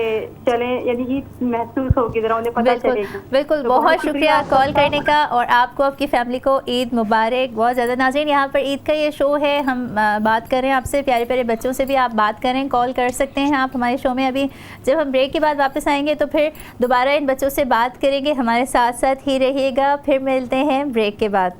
चलें, यानी ईद महसूस होगी, जरा उन्हें पता चलेगी। बिल्कुल, बहुत शुक्रिया कॉल करने का, और आपको, आपकी फैमिली को ईद मुबारक बहुत ज़्यादा। नाज़रीन, यहाँ पर ईद का ये शो है, हम बात कर रहे हैं आपसे, प्यारे प्यारे बच्चों से भी आप बात करें, कॉल कर सकते हैं आप हमारे शो में। अभी जब हम ब्रेक के बाद वापस आएंगे तो फिर दोबारा इन बच्चों से बात करेंगे। हमारे साथ साथ ही रहिएगा, फिर मिलते हैं ब्रेक के बाद।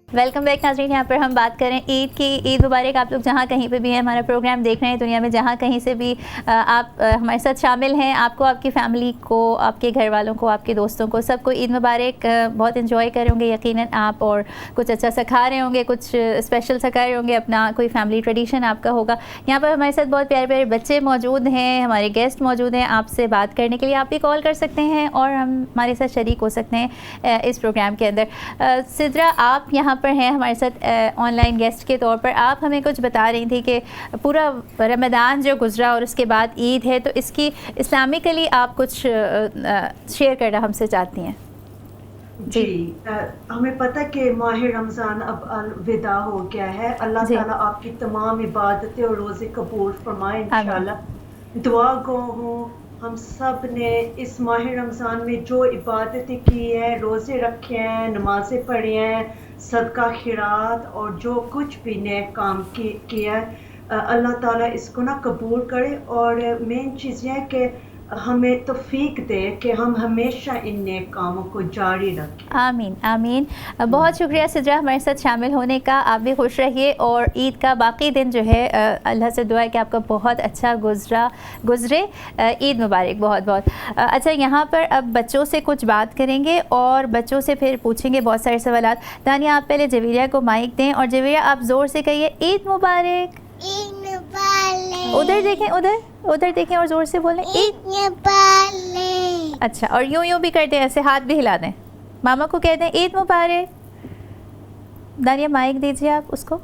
वेलकम बैक नाज़रीन, यहाँ पर हम बात करें ईद की। ईद मुबारक। आप लोग जहाँ कहीं पे भी हैं, हमारा प्रोग्राम देख रहे हैं, दुनिया में जहाँ कहीं से भी आप हमारे साथ शामिल हैं, आपको, आपकी फ़ैमिली को, आपके घर वालों को, आपके दोस्तों को, सबको ईद मुबारक। बहुत इन्जॉय कर रहे होंगे यकीनन आप, और कुछ अच्छा सा खा रहे होंगे, कुछ स्पेशल सा कर रहे होंगे, अपना कोई फैमिली ट्रेडिशन आपका होगा। यहाँ पर हमारे साथ बहुत प्यारे प्यारे बच्चे मौजूद हैं, हमारे गेस्ट मौजूद हैं। आपसे बात करने के लिए आप भी कॉल कर सकते हैं और हम हमारे साथ शरीक हो सकते हैं इस प्रोग्राम के अंदर। सिद्रा, आप यहाँ पर हैं हमारे साथ ऑनलाइन गेस्ट के तौर पर। आप हमें कुछ बता रही थी कि पूरा रमज़ान जो गुजरा और उसके बाद ईद है, तो इसकी इस्लामिकली आप कुछ शेयर करना हमसे चाहती हैं। जी, हमें पता है कि माह रमज़ान अब अलविदा हो गया है। अल्लाह ताला आपकी तमाम इबादतें और रोज़े कबूल फरमाए इंशाल्लाह। दुआ गो हूँ हम सब ने इस माह रमज़ान में जो इबादतें की हैं, रोज़े रखे हैं, नमाज़ें पढ़ी हैं, सदका खिरात और जो कुछ भी नेक काम किया है, अल्लाह ताला इसको ना कबूल करे। और मेन चीज़ ये है कि हमें तौफीक दे कि हम हमेशा इन नेक कामों को जारी रखें। आमीन आमीन। बहुत शुक्रिया सिद्रा हमारे साथ शामिल होने का। आप भी खुश रहिए और ईद का बाकी दिन जो है अल्लाह से दुआ है कि आपका बहुत अच्छा गुजरे। ईद मुबारक बहुत बहुत। अच्छा, यहाँ पर अब बच्चों से कुछ बात करेंगे और बच्चों से फिर पूछेंगे बहुत सारे सवाल। दानिया, आप पहले जवेरिया को माइक दें और जवेरिया आप ज़ोर से कहिए ईद मुबारक। उधर देखें, उधर देखें और ज़ोर से बोलें ईद मुबारक। अच्छा, और यूं भी करते हैं, ऐसे हाथ भी हिला दें। मामा को कह दें ईद मुबारक। दानिया माइक दीजिए आप उसको,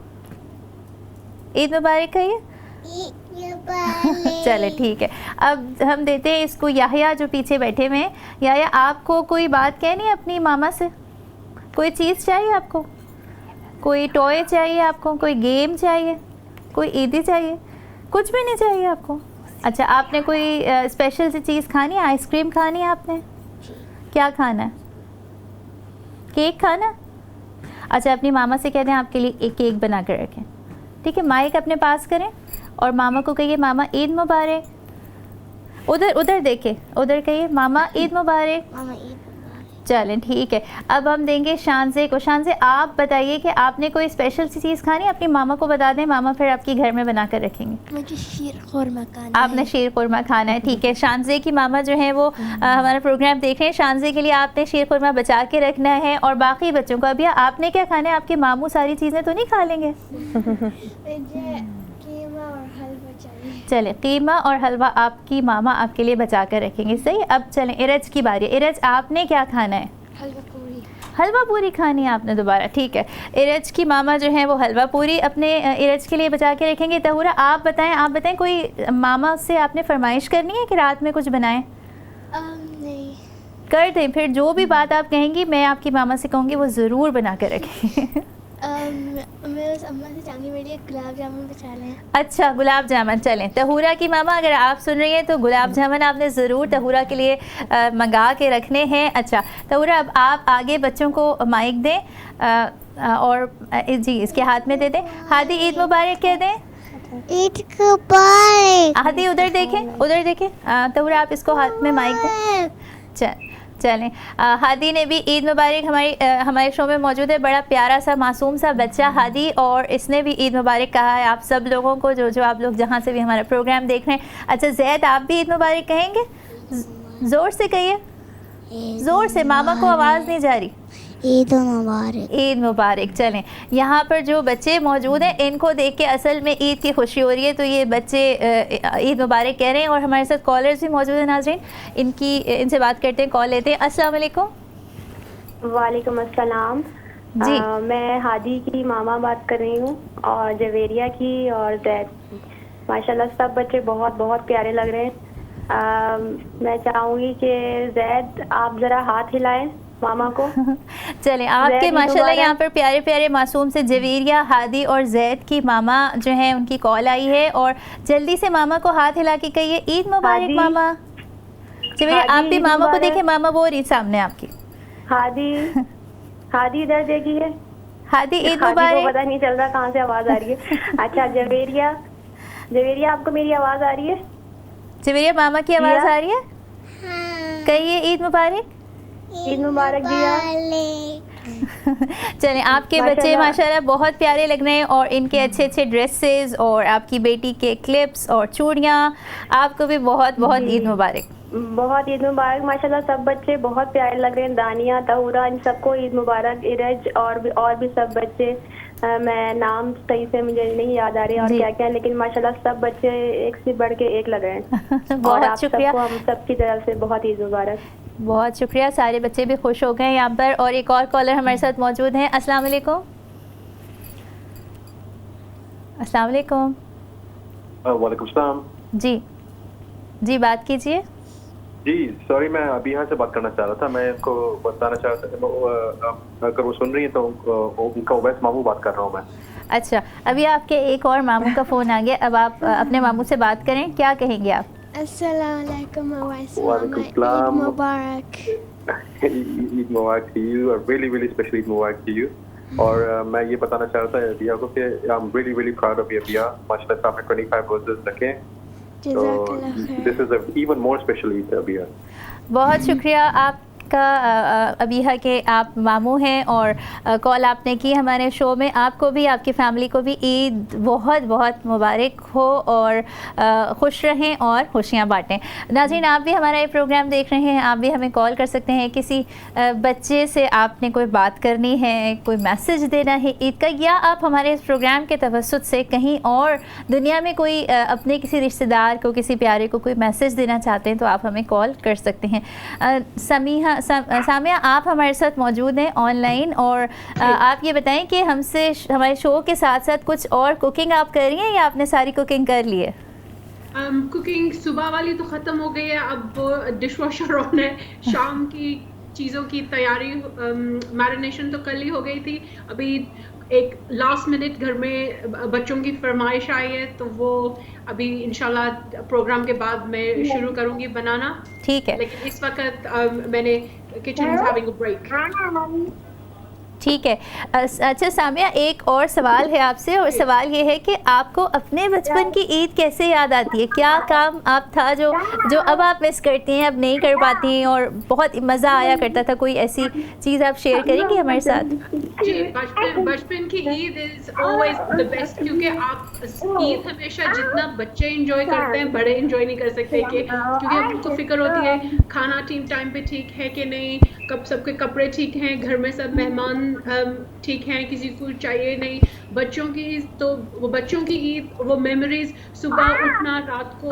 ईद मुबारक कहिए। चले ठीक है। अब हम देते हैं इसको याहिया जो पीछे बैठे हुए हैं। याहिया, आपको कोई बात कहनी है अपनी मामा से? कोई चीज़ चाहिए आपको? कोई टॉय चाहिए आपको? कोई गेम चाहिए? कोई ईदी चाहिए? कुछ भी नहीं चाहिए आपको? अच्छा, आपने कोई स्पेशल सी चीज़ खानी है? आइसक्रीम खानी है आपने? क्या खाना है? केक खाना? अच्छा, अपनी मामा से कह दें आपके लिए एक केक बना कर रखें। ठीक है, माइक अपने पास करें और मामा को कहिए मामा ईद मुबारक। उधर देखे, उधर कहिए मामा ईद मुबारक। चलें ठीक है। अब हम देंगे शानज़े को। शानज़े, आप बताइए कि आपने कोई स्पेशल सी चीज़ खानी है? अपनी मामा को बता दें, मामा फिर आपकी घर में बना कर रखेंगे। मुझे शीर खुरमा खाना आपने शीर खुरमा खाना है, ठीक है। शानज़े की मामा जो है वो हमारा प्रोग्राम देख रहे हैं। शानज़े के लिए आपने शीर खुरमा बचा के रखना है और बाकी बच्चों को। अभी आपने क्या खाना है? आपके मामू सारी चीज़ें तो नहीं खा लेंगे? चले, कीमा और हलवा आपकी मामा आपके लिए बचा कर रखेंगे। सही। अब चलें इरज की बारी। इरज, आपने क्या खाना है? हलवा पूरी खानी है आपने दोबारा, ठीक है। इरज की मामा जो है वो हलवा पूरी अपने इरज के लिए बचा के रखेंगे। तहूरा, आप बताएं कोई मामा से आपने फरमाइश करनी है कि रात में कुछ बनाएं? नहीं। कर दें, फिर जो भी बात आप कहेंगी मैं आपकी मामा से कहूँगी वो ज़रूर बना कर रखें। मैं उस अम्मा से चाहूँगी मेरे लिए गुलाब जामुन बचा लें। अच्छा, गुलाब जामुन। चलें, तहूरा की मामा अगर आप सुन रही हैं तो गुलाब जामुन आपने ज़रूर तहूरा के लिए मंगा के रखने हैं। अच्छा तहूरा, अब आप आगे बच्चों को माइक दें और जी इसके हाथ में दे दें। हादी ईद मुबारक कह दें। ईद मुबारक। हादी उधर देखें, तहूरा आप इसको हाथ में माइक दें। चलें, हादी ने भी ईद मुबारक हमारे शो में मौजूद है। बड़ा प्यारा सा मासूम सा बच्चा हादी, और इसने भी ईद मुबारक कहा है आप सब लोगों को, जो आप लोग जहाँ से भी हमारा प्रोग्राम देख रहे हैं। अच्छा जैद, आप भी ईद मुबारक कहेंगे? ज़ोर से कहिए, ज़ोर से, मामा को आवाज़ नहीं जा रही। ईद मुबारक। ईद मुबारक। चलें, यहाँ पर जो बच्चे मौजूद हैं इनको देख के असल में ईद की खुशी हो रही है, तो ये बच्चे ईद मुबारक कह रहे हैं। और हमारे साथ कॉलर्स भी मौजूद हैं नाज़रीन, इनसे बात करते हैं, कॉल लेते हैं। अस्सलाम वालेकुम। वालेकुम अस्सलाम जी। मैं हादी की मामा बात कर रही हूँ और जवेरिया की और जैद। माशाल्लाह सब बच्चे बहुत बहुत प्यारे लग रहे हैं। मैं चाहूँगी कि जैद आप ज़रा हाथ हिलाएं मामा को। चलें, आपके माशाल्लाह यहाँ पर प्यारे प्यारे मासूम से जवेरिया, हादी और जैद की मामा जो हैं उनकी कॉल आई है, और जल्दी से मामा को हाथ हिला के कहिए ईद मुबारक मामा। जवेरिया आप भी मामा को देखें, मामा वो रही सामने आपकी। हादी इधर देखिए। हादी ईद मुबारक। पता नहीं चल रहा कहाँ से आवाज़ आ रही है। अच्छा जवेरिया आपको मेरी आवाज़ आ रही है? जवेरिया मामा की आवाज़ आ रही है? कहिए ईद मुबारक। ईद मुबारक जिया। चलें, आपके बच्चे माशाल्लाह बहुत प्यारे लग रहे हैं, और इनके अच्छे अच्छे ड्रेसेस और आपकी बेटी के क्लिप्स और चूड़ियाँ, आपको भी बहुत बहुत ईद मुबारक। बहुत ईद मुबारक। माशाल्लाह सब बच्चे बहुत प्यारे लग रहे हैं। दानिया, तहूरा, इन सबको ईद मुबारक। इरज और भी सब बच्चे, मैं नाम सही से मुझे नहीं याद आ रही और क्या क्या, लेकिन माशाल्लाह सब बच्चे एक से बढ़ के एक लग रहे हैं। बहुत शुक्रिया। हम सबकी तरफ से बहुत ईद मुबारक। बहुत शुक्रिया, सारे बच्चे भी खुश हो गए यहाँ पर। और एक और कॉलर हमारे साथ मौजूद हैं। अस्सलाम वालेकुम। अस्सलाम वालेकुम। वालेकुम सलाम। जी बात कीजिए। जी सॉरी, मैं अभी यहाँ से बात करना चाह रहा था। मैं इनको बताना चाह रहा था, अगर वो सुन रही है तो उनका ओवैस मामू बात कर रहा हूँ मैं। अच्छा, अभी आपके एक और मामू का फ़ोन आ गया, अब आप अपने मामू से बात करें, क्या कहेंगे आप? अस्सलाम वालेकुम ओवैस मामा, ईद मुबारक। ईद मुबारक टू यू, और रियली रियली स्पेशल ईद मुबारक टू यू। और मैं ये बताना चाह रहा था अबिया को कि I am really really proud of you Abiya. माशाल्लाह आपने 25 रोजेस रखे So this is an even more special Eid, Abiha. बहुत शुक्रिया आपका अबीहा के आप मामू हैं और कॉल आपने की हमारे शो में। आपको भी आपकी फैमिली को भी ईद बहुत बहुत मुबारक हो और खुश रहें और खुशियाँ बांटें। नाज़रीन, आप भी हमारा ये प्रोग्राम देख रहे हैं, आप भी हमें कॉल कर सकते हैं। किसी बच्चे से आपने कोई बात करनी है, कोई मैसेज देना है ईद का, या आप हमारे इस प्रोग्राम के तवस्सुत से कहीं और दुनिया में कोई अपने किसी रिश्तेदार को, किसी प्यारे को कोई मैसेज देना चाहते हैं, तो आप हमें कॉल कर सकते हैं। सामिया, आप हमारे साथ मौजूद हैं ऑनलाइन, और आप ये बताएं कि हमसे हमारे शो के साथ साथ कुछ और कुकिंग आप कर रही हैं या आपने सारी कुकिंग कर ली है? कुकिंग सुबह वाली तो ख़त्म हो गई है, अब डिश वॉशर ऑन है। शाम की चीज़ों की तैयारी, मैरिनेशन तो कल ही हो गई थी। अभी एक लास्ट मिनट घर में बच्चों की फरमाइश आई है, तो वो अभी इंशाल्लाह प्रोग्राम के बाद मैं शुरू करूंगी बनाना। ठीक है, लेकिन इस वक्त मैंने kitchen is having a break. ठीक है। अच्छा सामिया, एक और सवाल है आपसे, और सवाल ये है कि आपको अपने बचपन की ईद कैसे याद आती है? क्या काम आप था जो अब आप मिस करती हैं, अब नहीं कर पाती हैं, और बहुत मज़ा आया करता था? कोई ऐसी चीज़ आप शेयर करेंगी हमारे साथ? जी, बचपन की Eid is always the best, क्योंकि आप ईद हमेशा जितना बच्चे एंजॉय करते हैं बड़े एंजॉय नहीं कर सकते, क्योंकि उनको फिक्र होती है खाना टाइम पे ठीक है कि नहीं, कब सबके कपड़े ठीक हैं, घर में सब मेहमान ठीक हैं, किसी को चाहिए नहीं। बच्चों की ईद, वो मेमोरीज, सुबह उठना, रात को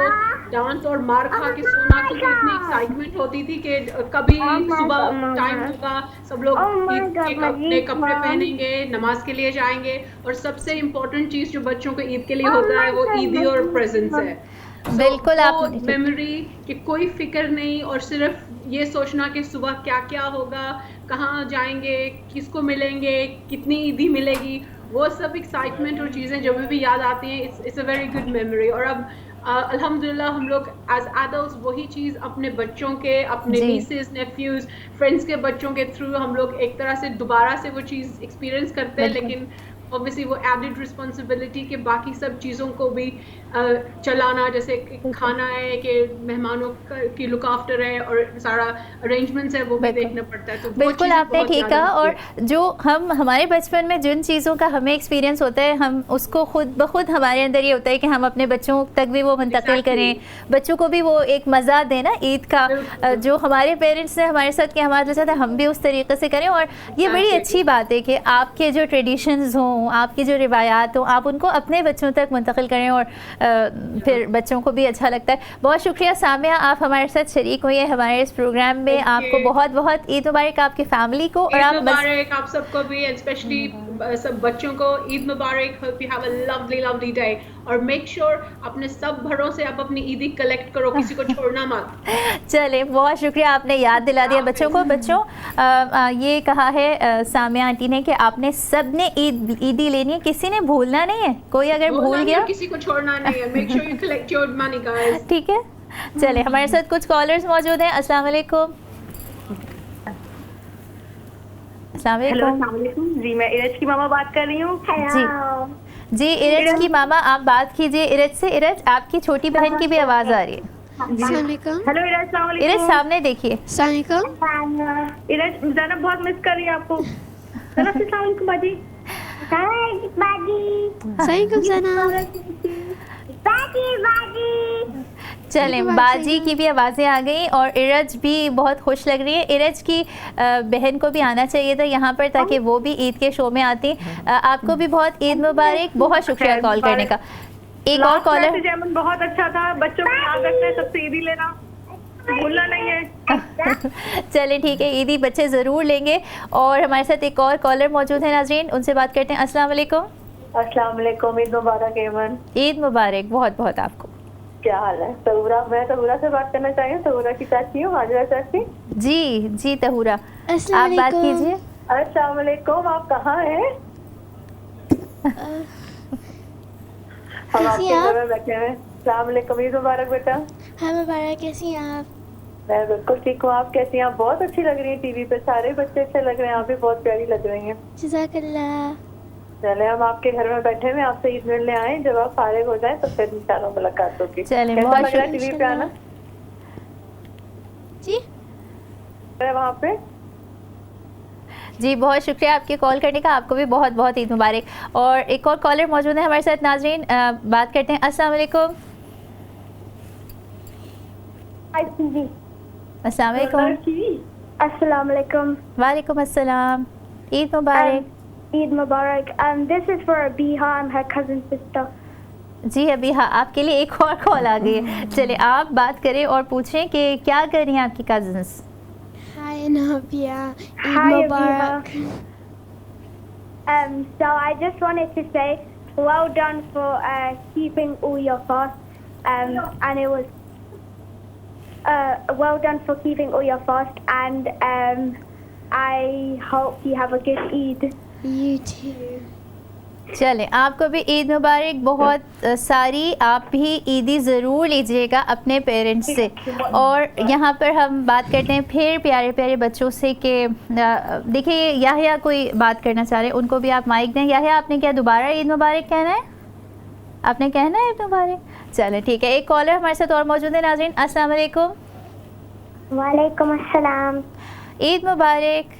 डांस और मार खा के सोना, क्योंकि इतनी एक्साइटमेंट होती थी कि कभी सुबह टाइम होगा, सब लोग ईद के नए कपड़े पहनेंगे, नमाज के लिए जाएंगे। और सबसे इम्पोर्टेंट चीज़ जो बच्चों को ईद के लिए होता है वो ईदी और प्रेजेंट्स है। बिल्कुल, आप मेमोरी कि कोई फिक्र नहीं, और सिर्फ ये सोचना कि सुबह क्या क्या होगा, कहाँ जाएंगे, किसको मिलेंगे, कितनी ईदी मिलेगी, वो सब एक्साइटमेंट और चीज़ें जब भी याद आती हैं, it's a very good memory. और अब अल्हम्दुलिल्लाह हम लोग एज एडल्ट्स वही चीज़ अपने बच्चों के, अपने नीसेस, नेफ्यूज, फ्रेंड्स के बच्चों के थ्रू हम लोग एक तरह से दोबारा से वो चीज़ एक्सपीरियंस करते हैं। लेकिन ऑब्वियसली वो एडेड रिस्पॉन्सिबिलिटी के बाकी सब चीज़ों को भी चलाना, जैसे खाना है कि मेहमानों की लुक आफ्टर है और सारा अरेंजमेंट्स है, वो भी देखना पड़ता है। तो बिल्कुल आपने ठीक कहा। और जो हमारे बचपन में जिन चीज़ों का हमें एक्सपीरियंस होता है, हम उसको खुद ब खुद हमारे अंदर ये होता है कि हम अपने बच्चों तक भी वो मुंतकिल करें, बच्चों को भी वो एक मज़ा दें ना ईद का, जो हमारे पेरेंट्स ने हमारे साथ किया, हमारे साथ हम भी उस तरीके से करें। और ये बड़ी अच्छी बात है कि आपके जो ट्रेडिशंस हों, आपकी जो रिवायात हों, आप उनको अपने बच्चों तक मुंतकिल करें, और फिर बच्चों को भी अच्छा लगता है। बहुत शुक्रिया सामिया, आप हमारे साथ शरीक हुई है हमारे इस प्रोग्राम में। आपको बहुत बहुत ईद मुबारक, आपकी फैमिली को, और आप सबको भी, स्पेशली सब बच्चों को ईद मुबारक। Hope you have a lovely lovely day, और मेक श्योर अपने सब घरों से आप अपनी ईदी कलेक्ट करो, किसी को छोड़ना मत। चले, बहुत शुक्रिया, आपने याद दिला दिया बच्चों को। बच्चों, ये कहा है सामिया आंटी ने कि आपने सब ने ईदी लेनी है, किसी ने भूलना नहीं है। कोई अगर भूल गया, किसी को छोड़ना नहीं है। Make sure you collect your money guys. ठीक है, चले, हमारे साथ कुछ कॉलर्स मौजूद हैं। अस्सलाम वालेकुम। जी, मैं इरज की मामा बात कर रही हूँ। जी, इरज की मामा आप बात कीजिए इरज से। इरज, आपकी छोटी बहन की भी आवाज़ आ रही है। हेलो इरज, इरज सामने देखिए। इरज, ज़ैनब बहुत मिस कर रही है आपको। बाजी। चलें, बाजी की भी आवाज़ें आ गई और इरज भी बहुत खुश लग रही है। इरज की बहन को भी आना चाहिए था यहाँ पर, ताकि वो भी ईद के शो में आती। आपको भी बहुत ईद मुबारक, बहुत शुक्रिया कॉल करने का। एक और कॉलर। बहुत अच्छा था, बच्चों को याद रखना है, सबसे ईदी लेना भूलना नहीं है। चलें, ठीक है, ईदी बच्चे ज़रूर लेंगे। और हमारे साथ एक और कॉलर मौजूद है नाज़रीन, उनसे बात करते हैं। अस्सलाम वालेकुम। अस्सलाम वालेकुम, ईद मुबारक एमन। ईद मुबारक, बहुत बहुत आपको। क्या हाल है? तहूरा, मैं तहूरा से बात करना चाहिए। तहूरा की चाची हूँ, हाजिरा चाची। जी जी तहूरा, आप बात कीजिए। अस्सलाम वालेकुम, आप कहाँ हैं? हम आपके घर में बैठे हैं। अस्सलाम वालेकुम, ईद मुबारक बेटा। हाँ मुबारक, कैसी हैं आप? मैं बिल्कुल ठीक हूँ, आप कैसी हैं? आप बहुत अच्छी लग रही हैं टीवी पे, सारे बच्चे अच्छे लग रहे हैं, आप भी बहुत प्यारी लग रही हैं। जज़ाकल्लाह। चले हम आपके घर में बैठे हुए आपसे ईद मिलने आए, जब आप फारिग हो जाए तो फिर इंशाल्लाह मुलाकात होगी। चलिए, कैसा बहुत लग रहा है टीवी पे आना? जी वहाँ पे जी, बहुत शुक्रिया आपके कॉल करने का, आपको भी बहुत बहुत ईद मुबारक। और एक और कॉलर मौजूद है हमारे साथ, नाजरीन बात करते हैं। अस्सलाम वालेकुम। अस्सलाम वालेकुम। अस्सलाम वालेकुम। वालेकुम अस्सलाम। ईद मुबारक। Eid Mubarak. This is for Abiha. I'm her cousin sister. जी अबीहा, आपके लिए एक और कॉल आ गई है। चलिए आप बात करें और पूछें कि क्या कर रही हैं आपकी cousins. Hi Nabia. Eid Hi, Mubarak. So I just wanted to say well done for keeping all your fast. And it was well done for keeping all your fast. And I hope you have a good Eid. You too. चलें, आपको भी ईद मुबारक। बहुत सारी आप भी ईदी ज़रूर लीजिएगा अपने पेरेंट्स से। और यहाँ पर हम बात करते हैं फिर प्यारे प्यारे बच्चों से कि देखिए याहिया कोई बात करना चाह रहे हैं, उनको भी आप माइक दें। याहिया, आपने क्या दोबारा ईद मुबारक कहना है? आपने कहना है ईद मुबारक? चलें ठीक है। एक कॉलर हमारे साथ और मौजूद है, नाज़रीन। अस्सलाम वालेकुम। वालेकुम अस्सलाम। ईद मुबारक।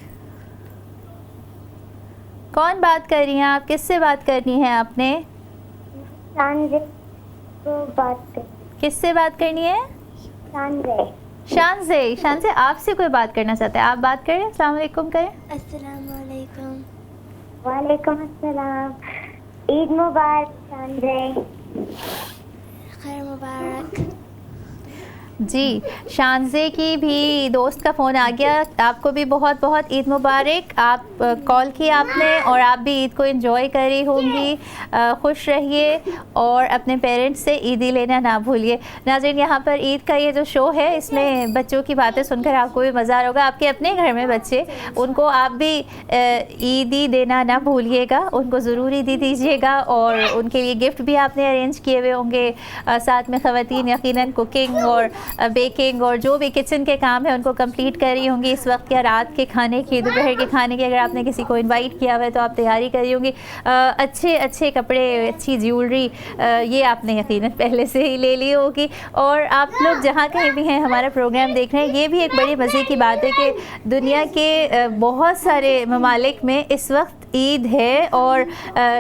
कौन बात कर रही हैं आप? किससे बात करनी है आपने? किससे बात करनी है? शान से आपसे कोई बात करना चाहता है, आप बात करें। अस्सलाम वालेकुम करें। अस्सलाम वालेकुम। वालेकुम अस्सलाम। ईद मुबारक शान। खैर मुबारक। जी, शानजे की भी दोस्त का फ़ोन आ गया। आपको भी बहुत बहुत ईद मुबारक। आप कॉल की आपने और आप भी ईद को एंजॉय कर रही होंगी। खुश रहिए और अपने पेरेंट्स से ईदी लेना ना भूलिए। नाज़रीन, यहाँ पर ईद का ये जो शो है, इसमें बच्चों की बातें सुनकर आपको भी मज़ा आ रहा होगा। आपके अपने घर में बच्चे, उनको आप भी ईदी देना ना भूलिएगा, उनको ज़रूर ईदी दीजिएगा। और उनके लिए गिफ्ट भी आपने अरेंज किए हुए होंगे। साथ में ख़वातीन यकीनन कुकिंग और बेकिंग और जो भी किचन के काम है उनको कंप्लीट कर रही होंगी इस वक्त, या रात के खाने की, दोपहर के खाने की। अगर आपने किसी को इनवाइट किया हुआ है तो आप तैयारी कर रही होंगी। अच्छे अच्छे कपड़े, अच्छी ज्वेलरी, ये आपने यकीनन पहले से ही ले ली होगी। और आप लोग जहाँ कहीं भी हैं हमारा प्रोग्राम देख रहे हैं, ये भी एक बड़ी मज़े की बात है कि दुनिया के बहुत सारे ममालिक में इस वक्त ईद है। और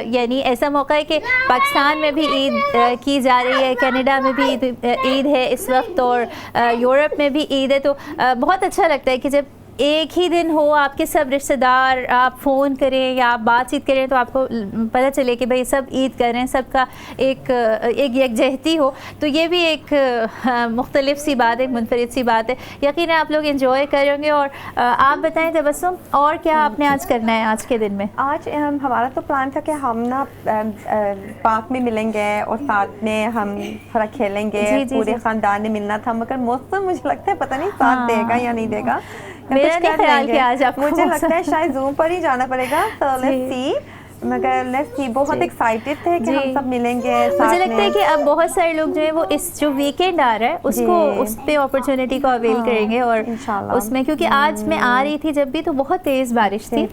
यानी ऐसा मौका है कि पाकिस्तान में भी ईद की जा रही है, कनाडा में भी ईद है इस वक्त, और यूरोप में भी ईद है। तो बहुत अच्छा लगता है कि जब एक ही दिन हो, आपके सब रिश्तेदार आप फ़ोन करें या आप बातचीत करें तो आपको पता चले कि भाई सब ईद कर रहे हैं, सबका एक यकजहती हो। तो ये भी एक मुख्तलिफ सी बात है, मुनफरिद सी बात है। यकीन है आप लोग एंजॉय करेंगे। और आप बताएं तबस्सुम, और क्या आपने आज करना है आज के दिन में? आज हमारा तो प्लान था कि हम ना पार्क में मिलेंगे और साथ में हम थोड़ा खेलेंगे। पूरे ख़ानदान ने मिलना था, मगर मौसम मुझे लगता है पता नहीं साथ देगा या नहीं देगा। मेरा नहीं ख्याल कि आज आपको मुझे लगता है शायद ज़ूम पर ही जाना पड़ेगा। तो लेट्स सी, मगर लेट्स सी, बहुत एक्साइटेड थे कि हम सब मिलेंगे। मुझे लगता है कि अब बहुत सारे लोग जो है वो इस जो वीकेंड आ रहा है उसको, उस पे अपॉर्चुनिटी को अवेल करेंगे। और उसमें क्योंकि आज मैं आ रही थी जब भी तो बहुत तेज़ बारिश थी,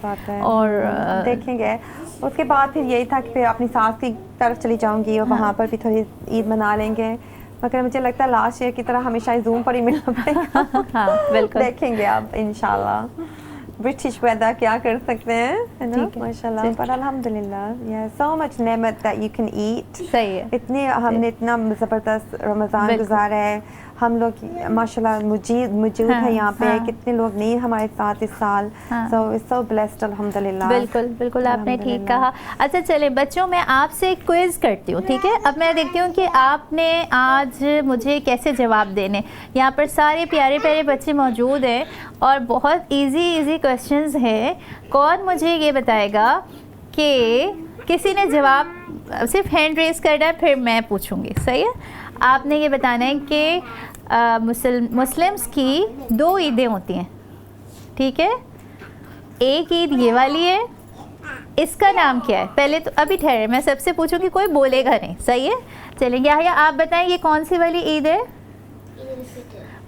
और देखेंगे। उसके बाद फिर यही था कि फिर अपनी सास की तरफ चली जाऊँगी और वहाँ पर भी थोड़ी ईद मना लेंगे। मगर मुझे लगता है लास्ट ईयर की तरह हमेशा ज़ूम पर ही मिलना पड़ेगा। हाँ, बिल्कुल देखेंगे अब इंशाल्लाह। ब्रिटिश वेदर क्या कर सकते हैं, है ना, माशाल्लाह। पर अल्हम्दुलिल्लाह, सो मच नेमत दैट यू कैन ईट। सही है। इतने हमने इतना ज़बरदस्त रमज़ान गुजारा है। हम लोग माशाल्लाह मौजूद है यहाँ पे। कितने लोग नहीं हमारे साथ इस साल। सो इट्स सो ब्लेस्ड अल्हम्दुलिल्लाह। बिल्कुल बिल्कुल, आपने ठीक कहा। अच्छा चले बच्चों, मैं आपसे एक क्विज़ करती हूँ, ठीक है? अब मैं देखती हूँ कि आपने आज मुझे कैसे जवाब देने। यहाँ पर सारे प्यारे प्यारे बच्चे मौजूद हैं और बहुत इजी क्वेश्चंस हैं। कौन मुझे ये बताएगा कि किसी ने जवाब, सिर्फ हैंड रेस करना है, फिर मैं पूछूंगी, सही है? आपने ये बताना है कि मुस्लिम्स की 2 ईदें होती हैं, ठीक है? एक ईद ये वाली है, इसका नाम क्या है? पहले तो अभी ठहरे, मैं सबसे पूछूंगी, कोई बोलेगा नहीं, सही है? चलेंगे। आप बताएं ये कौन सी वाली ईद है?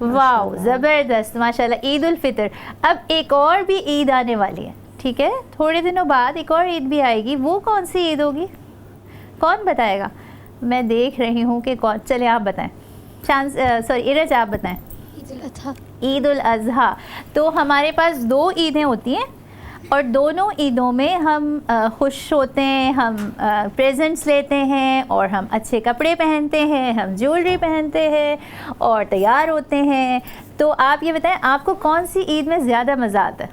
वाह, ज़बरदस्त, माशाल्लाह, ईद उल फितर। अब एक और भी ईद आने वाली है, ठीक है, थोड़े दिनों बाद एक और ईद भी आएगी, वो कौन सी ईद होगी? कौन बताएगा? मैं देख रही हूँ कि कौन, चले आप बताएं। इरज आप बताएं। ईद उल अज़हा। तो हमारे पास 2 ईदें होती हैं और दोनों ईदों में हम खुश होते हैं, हम प्रेजेंट्स लेते हैं और हम अच्छे कपड़े पहनते हैं, हम ज्वेलरी पहनते हैं और तैयार होते हैं। तो आप ये बताएं आपको कौन सी ईद में ज़्यादा मज़ा आता है?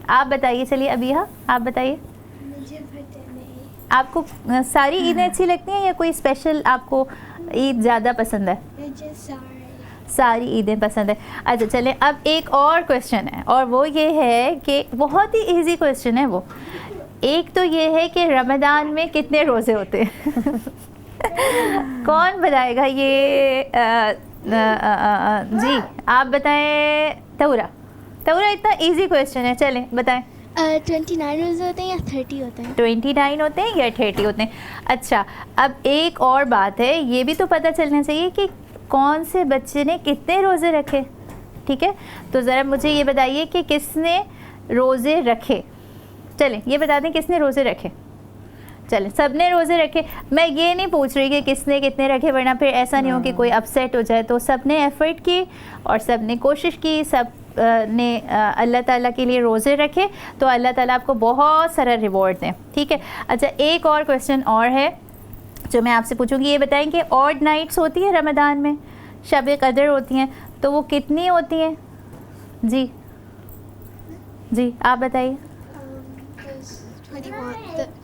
आप बताइए। चलिए अबीहा आप बताइए। आपको सारी ईदें अच्छी लगती हैं या कोई स्पेशल आपको ईद ज़्यादा पसंद है? सारी ईदें पसंद है। अच्छा चलें, अब एक और क्वेश्चन है और वो ये है कि बहुत ही इजी क्वेश्चन है वो। एक तो ये है कि रमज़ान में कितने रोज़े होते हैं? कौन बताएगा ये? जी आप बताएं। तौरा इतना इजी क्वेश्चन है, चलें बताएं। 29 रोज़े होते हैं या 30 होते हैं? 29 होते हैं या 30 होते हैं। अच्छा, अब एक और बात है, ये भी तो पता चलना चाहिए कि कौन से बच्चे ने कितने रोज़े रखे। ठीक है, तो ज़रा मुझे ये बताइए कि किसने रोज़े रखे। चलें ये बता दें किसने रोज़े रखे। चलें सब ने रोज़े रखे। मैं ये नहीं पूछ रही कि किसने कितने रखे, वरना फिर ऐसा नहीं हो कि कोई अपसेट हो जाए। तो सब ने एफ़र्ट की और सब ने कोशिश की, सब ने अल्लाह ताला के लिए रोज़े रखे, तो अल्लाह ताला आपको बहुत सारा रिवॉर्ड दें। ठीक है। अच्छा एक और क्वेश्चन और है जो मैं आपसे पूछूंगी, ये बताएं कि ऑड नाइट्स होती है रमज़ान में, शब कदर होती हैं, तो वो कितनी होती हैं? जी आप बताइए।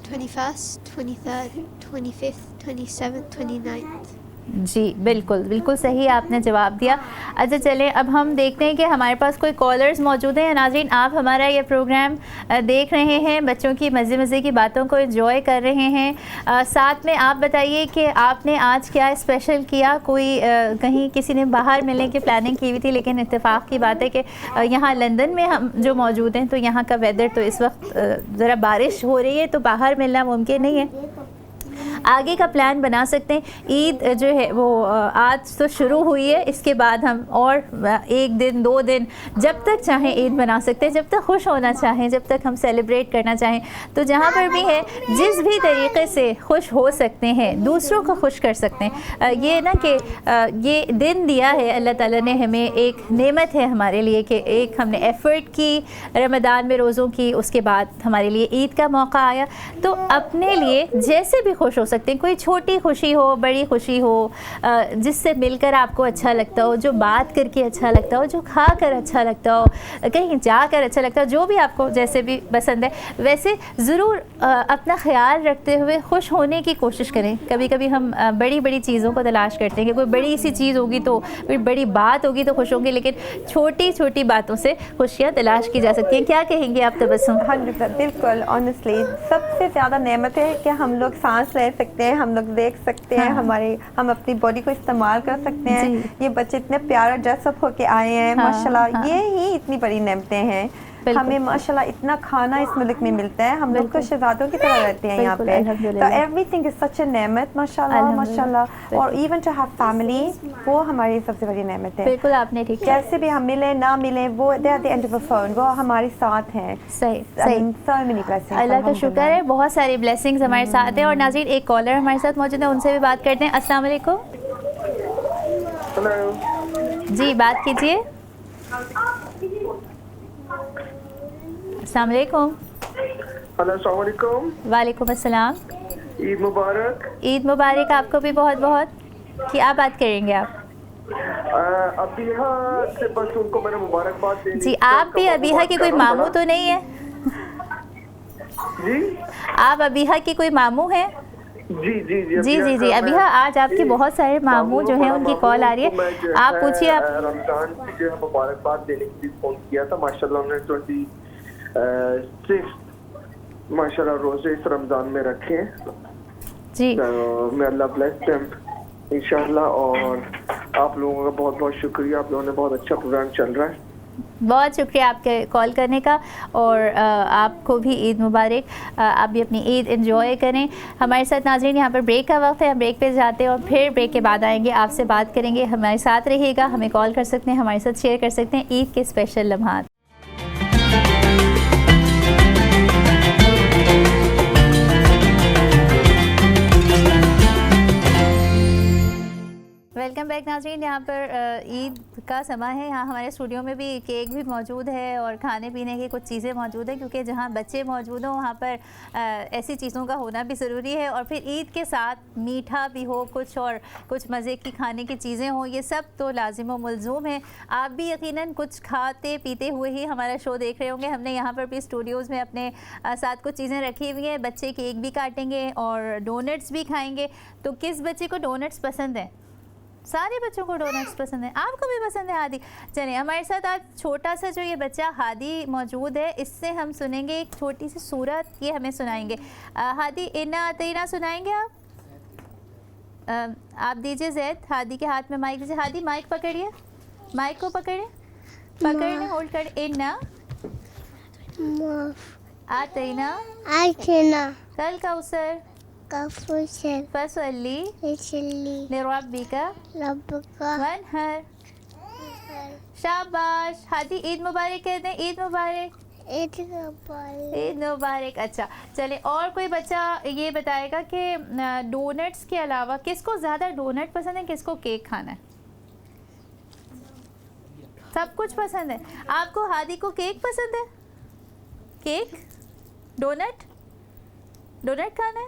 21st, 23rd, 25th, 27th, 29th। जी बिल्कुल सही आपने जवाब दिया। अच्छा चलें अब हम देखते हैं कि हमारे पास कोई कॉलर्स मौजूद हैं। नाज़रीन आप हमारा ये प्रोग्राम देख रहे हैं, बच्चों की मज़े की बातों को एंजॉय कर रहे हैं। साथ में आप बताइए कि आपने आज क्या स्पेशल किया। कोई कहीं किसी ने बाहर मिलने की प्लानिंग की हुई थी, लेकिन इत्तेफाक की बात है कि यहाँ लंदन में हम जो मौजूद हैं, तो यहाँ का वेदर तो इस वक्त ज़रा बारिश हो रही है, तो बाहर मिलना मुमकिन नहीं है। आगे का प्लान बना सकते हैं। ईद जो है वो आज तो शुरू हुई है, इसके बाद हम और 1 दिन 2 दिन जब तक चाहें ईद बना सकते हैं, जब तक खुश होना चाहें, जब तक हम सेलिब्रेट करना चाहें। तो जहाँ पर भी है जिस भी तरीके से खुश हो सकते हैं, दूसरों को खुश कर सकते हैं। ये ना कि ये दिन दिया है अल्लाह ताला ने हमें, एक नेमत है हमारे लिए कि एक हमने एफ़र्ट की रमज़ान में रोज़ों की, उसके बाद हमारे लिए ईद का मौका आया। तो अपने लिए जैसे भी खुश हो सकते हैं, कोई छोटी खुशी हो, बड़ी खुशी हो, जिससे मिलकर आपको अच्छा लगता हो, जो बात करके अच्छा लगता हो, जो खा कर अच्छा लगता हो, कहीं जाकर अच्छा लगता हो, जो भी आपको जैसे भी पसंद है, वैसे ज़रूर अपना ख्याल रखते हुए खुश होने की कोशिश करें। कभी कभी हम बड़ी चीज़ों को तलाश करते हैं कि कोई बड़ी सी चीज़ होगी तो फिर बड़ी बात होगी तो खुश होंगे, लेकिन छोटी बातों से खुशियाँ तलाश की जा सकती हैं। क्या कहेंगे आप तबस्सुम? 100% बिल्कुल। ऑनेस्टली सबसे ज़्यादा नेमत है कि हम लोग सांस ले सकते हैं, हम लोग देख सकते हैं, हम अपनी बॉडी को इस्तेमाल कर सकते हैं। ये बच्चे इतने प्यारा ड्रेसअप होके आए हैं, माशाल्लाह। ये ही इतनी बड़ी नेमतें हैं। हमें माशाल्लाह इतना खाना इस मुल्क में मिलता है, हम लोग तो शहजादों की तरह रहते हैं यहाँ पे। तो एवरीथिंग इज सच अ नेमत, माशाल्लाह। और इवन टू हैव फैमिली, वो हमारी सबसे बड़ी नेमत है। बिल्कुल आपने ठीक। कैसे भी हम मिले ना मिले, वो they are the end of the phone, वो हमारे साथ हैं। सही। so many blessings, अल्लाह का शुक्र है, बहुत सारी ब्लेसिंग्स हमारे साथ हैं। और नाज़रीन एक कॉलर हमारे साथ मौजूद है, उनसे भी बात करते हैं। अस्सलाम वालेकुम। जी बात कीजिए। अस्सलाम वालेकुम। अस्सलाम वालेकुम। वालेकुम अस्सलाम। ईद मुबारक। ईद मुबारक आपको भी बहुत बहुत। क्या बात करेंगे आप? अबीहा से बस उनको मैंने मुबारकबाद देनी। जी आप भी अबीहा की कोई मामू तो नहीं है? जी आप अबीहा की कोई मामू हैं? जी अबीहा आज आपके बहुत सारे मामू जो हैं उनकी कॉल आ रही है, आप पूछिए। आप रमजान की जो मुबारकबाद देने के लिए फोन किया था। माशाल्लाह उन्होंने 26 माशाल्लाह रोजे इस रमजान में रखे हैं। जी मैं अल्लाह ब्लेस देम इंशाल्लाह। और आप लोगों का बहुत बहुत शुक्रिया, आप लोगों ने बहुत अच्छा प्रोग्राम चल रहा है। बहुत शुक्रिया आपके कॉल करने का, और आपको भी ईद मुबारक। आप भी अपनी ईद एंजॉय करें। हमारे साथ नाज़रीन यहाँ पर ब्रेक का वक्त है, हम ब्रेक पे जाते हैं और फिर ब्रेक के बाद आएंगे, आपसे बात करेंगे। हमारे साथ रहिएगा, हमें कॉल कर सकते हैं, हमारे साथ शेयर कर सकते हैं ईद के स्पेशल लम्हात। वेलकम बैक नाज़रीन। यहाँ पर ईद का समय है, यहाँ हमारे स्टूडियो में भी केक भी मौजूद है और खाने पीने की कुछ चीज़ें मौजूद हैं, क्योंकि जहाँ बच्चे मौजूद हों वहाँ पर ऐसी चीज़ों का होना भी ज़रूरी है। और फिर ईद के साथ मीठा भी हो कुछ और कुछ मज़े की खाने की चीज़ें हों, ये सब तो लाजिम व मुलज़ूम है। आप भी यकीनन कुछ खाते पीते हुए ही हमारा शो देख रहे होंगे। हमने यहाँ पर भी स्टूडियोज़ में अपने साथ कुछ चीज़ें रखी हुई हैं। बच्चे केक भी काटेंगे और डोनट्स भी खाएँगे। तो किस बच्चे को डोनट्स पसंद है? सारे बच्चों को डोनट्स पसंद है। आपको भी पसंद है हादी? चलिए, हमारे साथ आज छोटा सा जो ये बच्चा हादी मौजूद है, इससे हम सुनेंगे एक छोटी सी सूरत, ये हमें सुनाएंगे। हादी इन्ना अतीना सुनाएंगे आप दीजिए जैद, हादी के हाथ में माइक दीजिए। हादी माइक पकड़िए, माइक को पकड़िए, पकड़ने होल्ड कर। इन्ना अतीना आtina कल कौसर kafusel फसली isli लिरब्बिका rabbaka वनहर। शाबाश हादी, ईद मुबारक कहते हैं। ईद मुबारक, ईद मुबारक। अच्छा चले, और कोई बच्चा ये बताएगा कि डोनट्स के अलावा किसको ज़्यादा डोनट पसंद है, किसको केक खाना है? सब कुछ पसंद है। आपको हादी को केक पसंद है? केक, डोनट, डोनट खाना है?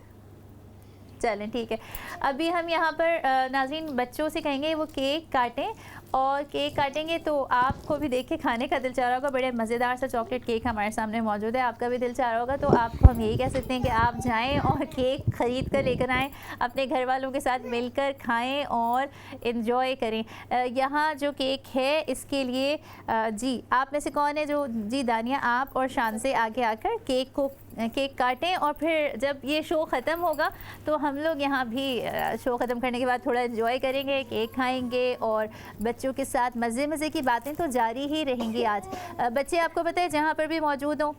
चलें ठीक है। अभी हम यहाँ पर नाज़रीन बच्चों से कहेंगे वो केक काटें, और केक काटेंगे तो आपको भी देख के खाने का दिल चाह रहा होगा। बड़े मज़ेदार सा चॉकलेट केक हमारे सामने मौजूद है, आपका भी दिल चाह रहा होगा। तो आपको हम यही कह सकते हैं कि आप जाएं और केक ख़रीद कर लेकर आएँ, अपने घर वालों के साथ मिलकर खाएं और इन्जॉय करें। यहाँ जो केक है इसके लिए जी आप में से कौन है जो, जी दानिया, आप और शान से आगे आकर केक काटें, और फिर जब ये शो ख़त्म होगा तो हम लोग यहाँ भी शो ख़त्म करने के बाद थोड़ा इन्जॉय करेंगे, केक खाएंगे और बच्चों के साथ मज़े की बातें तो जारी ही रहेंगी। आज बच्चे आपको पता है जहाँ पर भी मौजूद हों,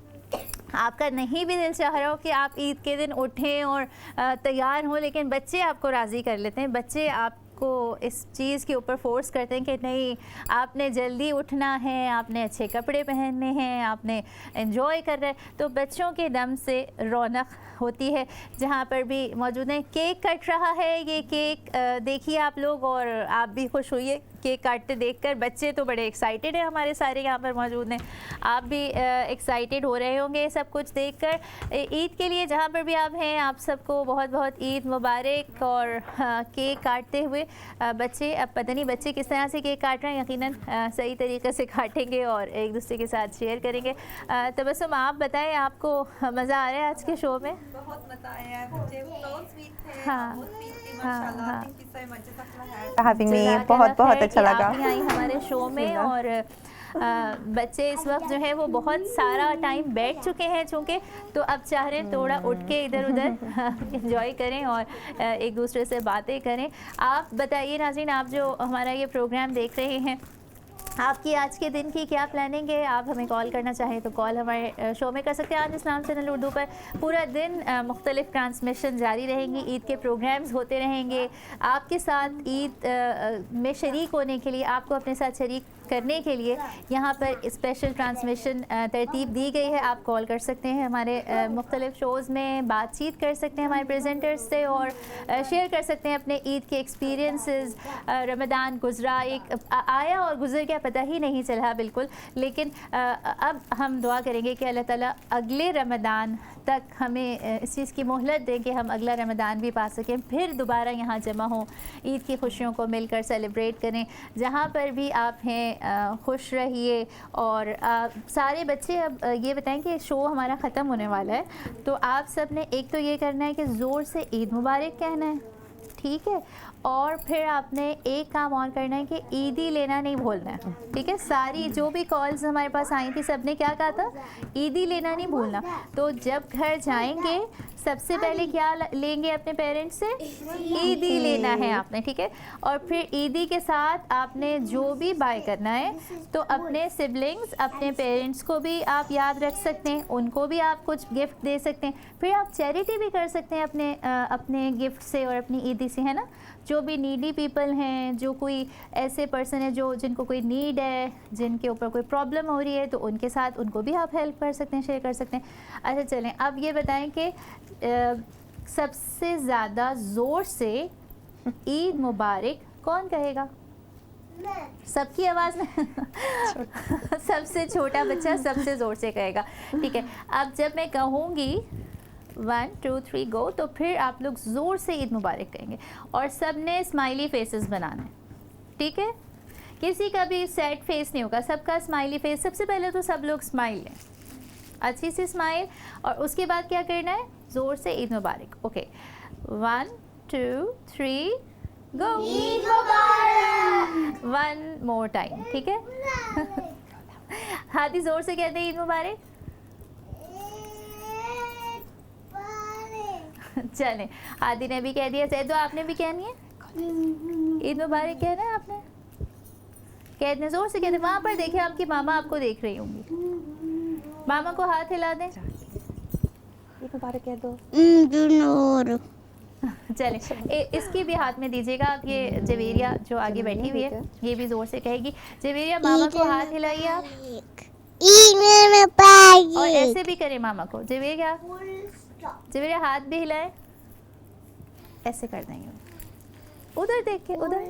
आपका नहीं भी दिल चाह रहा हो कि आप ईद के दिन उठें और तैयार हों, लेकिन बच्चे आपको राज़ी कर लेते हैं। बच्चे आपको इस चीज़ के ऊपर फोर्स करते हैं कि नहीं, आपने जल्दी उठना है, आपने अच्छे कपड़े पहनने हैं, आपने एंजॉय कर रहे हैं। तो बच्चों के दम से रौनक होती है। जहाँ पर भी मौजूद हैं, केक कट रहा है, ये केक देखिए आप लोग, और आप भी खुश होइए केक काटते देखकर। बच्चे तो बड़े एक्साइटेड हैं, हमारे सारे यहाँ पर मौजूद हैं। आप भी एक्साइटेड हो रहे होंगे सब कुछ देखकर। ईद के लिए जहाँ पर भी आप हैं, आप सबको बहुत बहुत ईद मुबारक। और केक काटते हुए बच्चे, अब पता नहीं बच्चे किस तरह से केक काट रहे हैं, यकीनन सही तरीके से काटेंगे और एक दूसरे के साथ शेयर करेंगे। तबस्सुम, आप बताएं, आपको मज़ा आ रहा है आज के शो में? बहुत मज़ा आया है, बच्चे बहुत स्वीट थे, हाँ, बहुत स्वीट थी माशाल्लाह। Thank you so much, having me, बहुत अच्छा लगा आई हमारे शो में। और बच्चे इस वक्त जो है वो बहुत सारा टाइम बैठ चुके हैं चूँकि, तो अब चाह रहे हैं थोड़ा उठ के इधर उधर एंजॉय करें और एक दूसरे से बातें करें। आप बताइए नाज़रीन, आप जो हमारा ये प्रोग्राम देख रहे हैं, आपकी आज के दिन की क्या प्लानिंग है? आप हमें कॉल करना चाहें तो कॉल हमारे शो में कर सकते हैं। आज इस्लाम चैनल उर्दू पर पूरा दिन मुख्तलिफ ट्रांसमिशन जारी रहेंगी, ईद के प्रोग्राम्स होते रहेंगे। आपके साथ ईद में शरीक होने के लिए, आपको अपने साथ शरीक करने के लिए यहाँ पर स्पेशल ट्रांसमिशन तरतीब दी गई है। आप कॉल कर सकते हैं, हमारे मुख्तलिफ शोज़ में बातचीत कर सकते हैं हमारे प्रेजेंटर्स से, और शेयर कर सकते हैं अपने ईद के एक्सपीरियंसेस। रमज़ान गुज़रा, एक आया और गुज़र गया, पता ही नहीं चला बिल्कुल। लेकिन अब हम दुआ करेंगे कि अल्लाह ताला अगले रमज़ान तक हमें इस चीज़ की मोहलत दें कि हम अगला रमज़ान भी पा सकें, फिर दोबारा यहाँ जमा हों, ईद की खुशियों को मिलकर सेलिब्रेट करें। जहाँ पर भी आप हैं खुश रहिए। और सारे बच्चे, अब ये बताएं कि शो हमारा ख़त्म होने वाला है, तो आप सब ने एक तो ये करना है कि ज़ोर से ईद मुबारक कहना है, ठीक है? और फिर आपने एक काम और करना है कि ईदी लेना नहीं भूलना है, ठीक है? सारी जो भी कॉल्स हमारे पास आई थी, सब ने क्या कहा था? ईदी लेना नहीं भूलना। तो जब घर जाएंगे सबसे पहले क्या लेंगे अपने पेरेंट्स से? ईदी लेना है आपने, ठीक है? और फिर ईदी के साथ आपने जो भी बाय करना है, तो अपने सिबलिंग्स, अपने पेरेंट्स को भी आप याद रख सकते हैं, उनको भी आप कुछ गिफ्ट दे सकते हैं। फिर आप चैरिटी भी कर सकते हैं अपने गिफ्ट से और अपनी ईदी से, है ना? जो भी नीडी पीपल हैं, जो कोई ऐसे पर्सन है जिनको कोई नीड है, जिनके ऊपर कोई प्रॉब्लम हो रही है, तो उनके साथ उनको भी आप हेल्प कर सकते हैं, शेयर कर सकते हैं। अच्छा चलें, अब ये बताएं कि सबसे ज़्यादा ज़ोर से ईद मुबारक कौन कहेगा? सबकी आवाज़ में सबसे छोटा बच्चा सबसे ज़ोर से कहेगा। ठीक है, अब जब मैं कहूँगी 1 2 3 गो, तो फिर आप लोग ज़ोर से ईद मुबारक कहेंगे और सब ने स्माइली फेसेस बनाना है। ठीक है, किसी का भी सैड फेस नहीं होगा, सबका स्माइली फेस। सबसे पहले तो सब लोग स्माइल लें, अच्छी सी स्माइल, और उसके बाद क्या करना है? ज़ोर से ईद मुबारक। ओके, 1 2 3 गो। ईद मुबारक। 1 मोर टाइम। ठीक है हाथी ज़ोर से कहते हैं ईद मुबारक। चलें, हाथी ने भी कह दिया। सैदो आपने भी कहनी है ईद मुबारक, कहना है आपने? कहते ज़ोर से कहते। वहाँ पर देखिए आपकी मामा आपको देख रही होंगी, मामा को हाथ हिला दें। ईद मुबारक कह दो। चलें, इसकी भी हाथ में दीजिएगा आप। ये जवेरिया जो आगे बैठी हुई है, ये भी ज़ोर से कहेगी। जवेरिया मामा को हाथ हिलाइए आप, और ऐसे भी करें मामा को। जवेरिया हाथ भी हिलाए, ऐसे कर देंगे, उधर देख के, उधर।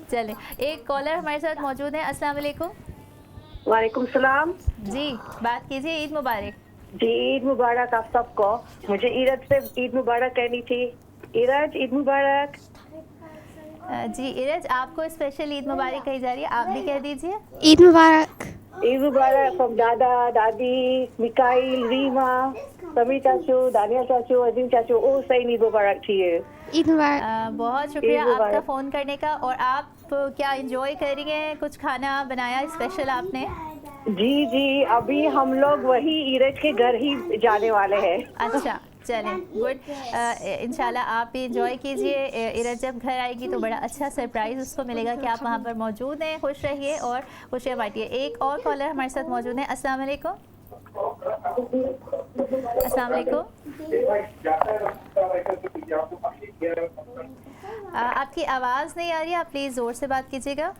चलें, एक कॉलर हमारे साथ मौजूद है। अस्सलाम वालेकुम। वालेकुम सलाम जी, बात कीजिए। ईद मुबारक। जी, ईद मुबारक आप सबको। मुझे इरज से ईद मुबारक कहनी थी। इरज, ईद मुबारक। जी इरज, आपको स्पेशल ईद मुबारक कही जा रही है, आप भी कह दीजिए। ईद मुबारक। ईद मुबारक फ्रॉम दादा, दादी, मिकाइल, रीमा, समी चाचू, दानिया चाचू, अजीम चाचू। ओ सही ईद मुबारक थी। ईद मुबारक। बहुत शुक्रिया आपका फ़ोन करने का। और आप क्या एंजॉय कर रही हैं? कुछ खाना बनाया स्पेशल आपने? जी जी, अभी हम लोग वही इरज के घर ही जाने वाले हैं। अच्छा, चलें, गुड। इंशाल्लाह आप भी एंजॉय कीजिए। इरज जब घर आएगी तो बड़ा अच्छा सरप्राइज़ उसको मिलेगा कि आप वहाँ पर मौजूद हैं। खुश रहिए और खुशियाँ बांटिए। एक और कॉलर हमारे साथ मौजूद है। अस्सलाम वालेकुम। अस्सलाम वालेकुम। आपकी आवाज़ नहीं आ रही है, आप प्लीज़ ज़ोर से बात कीजिएगा।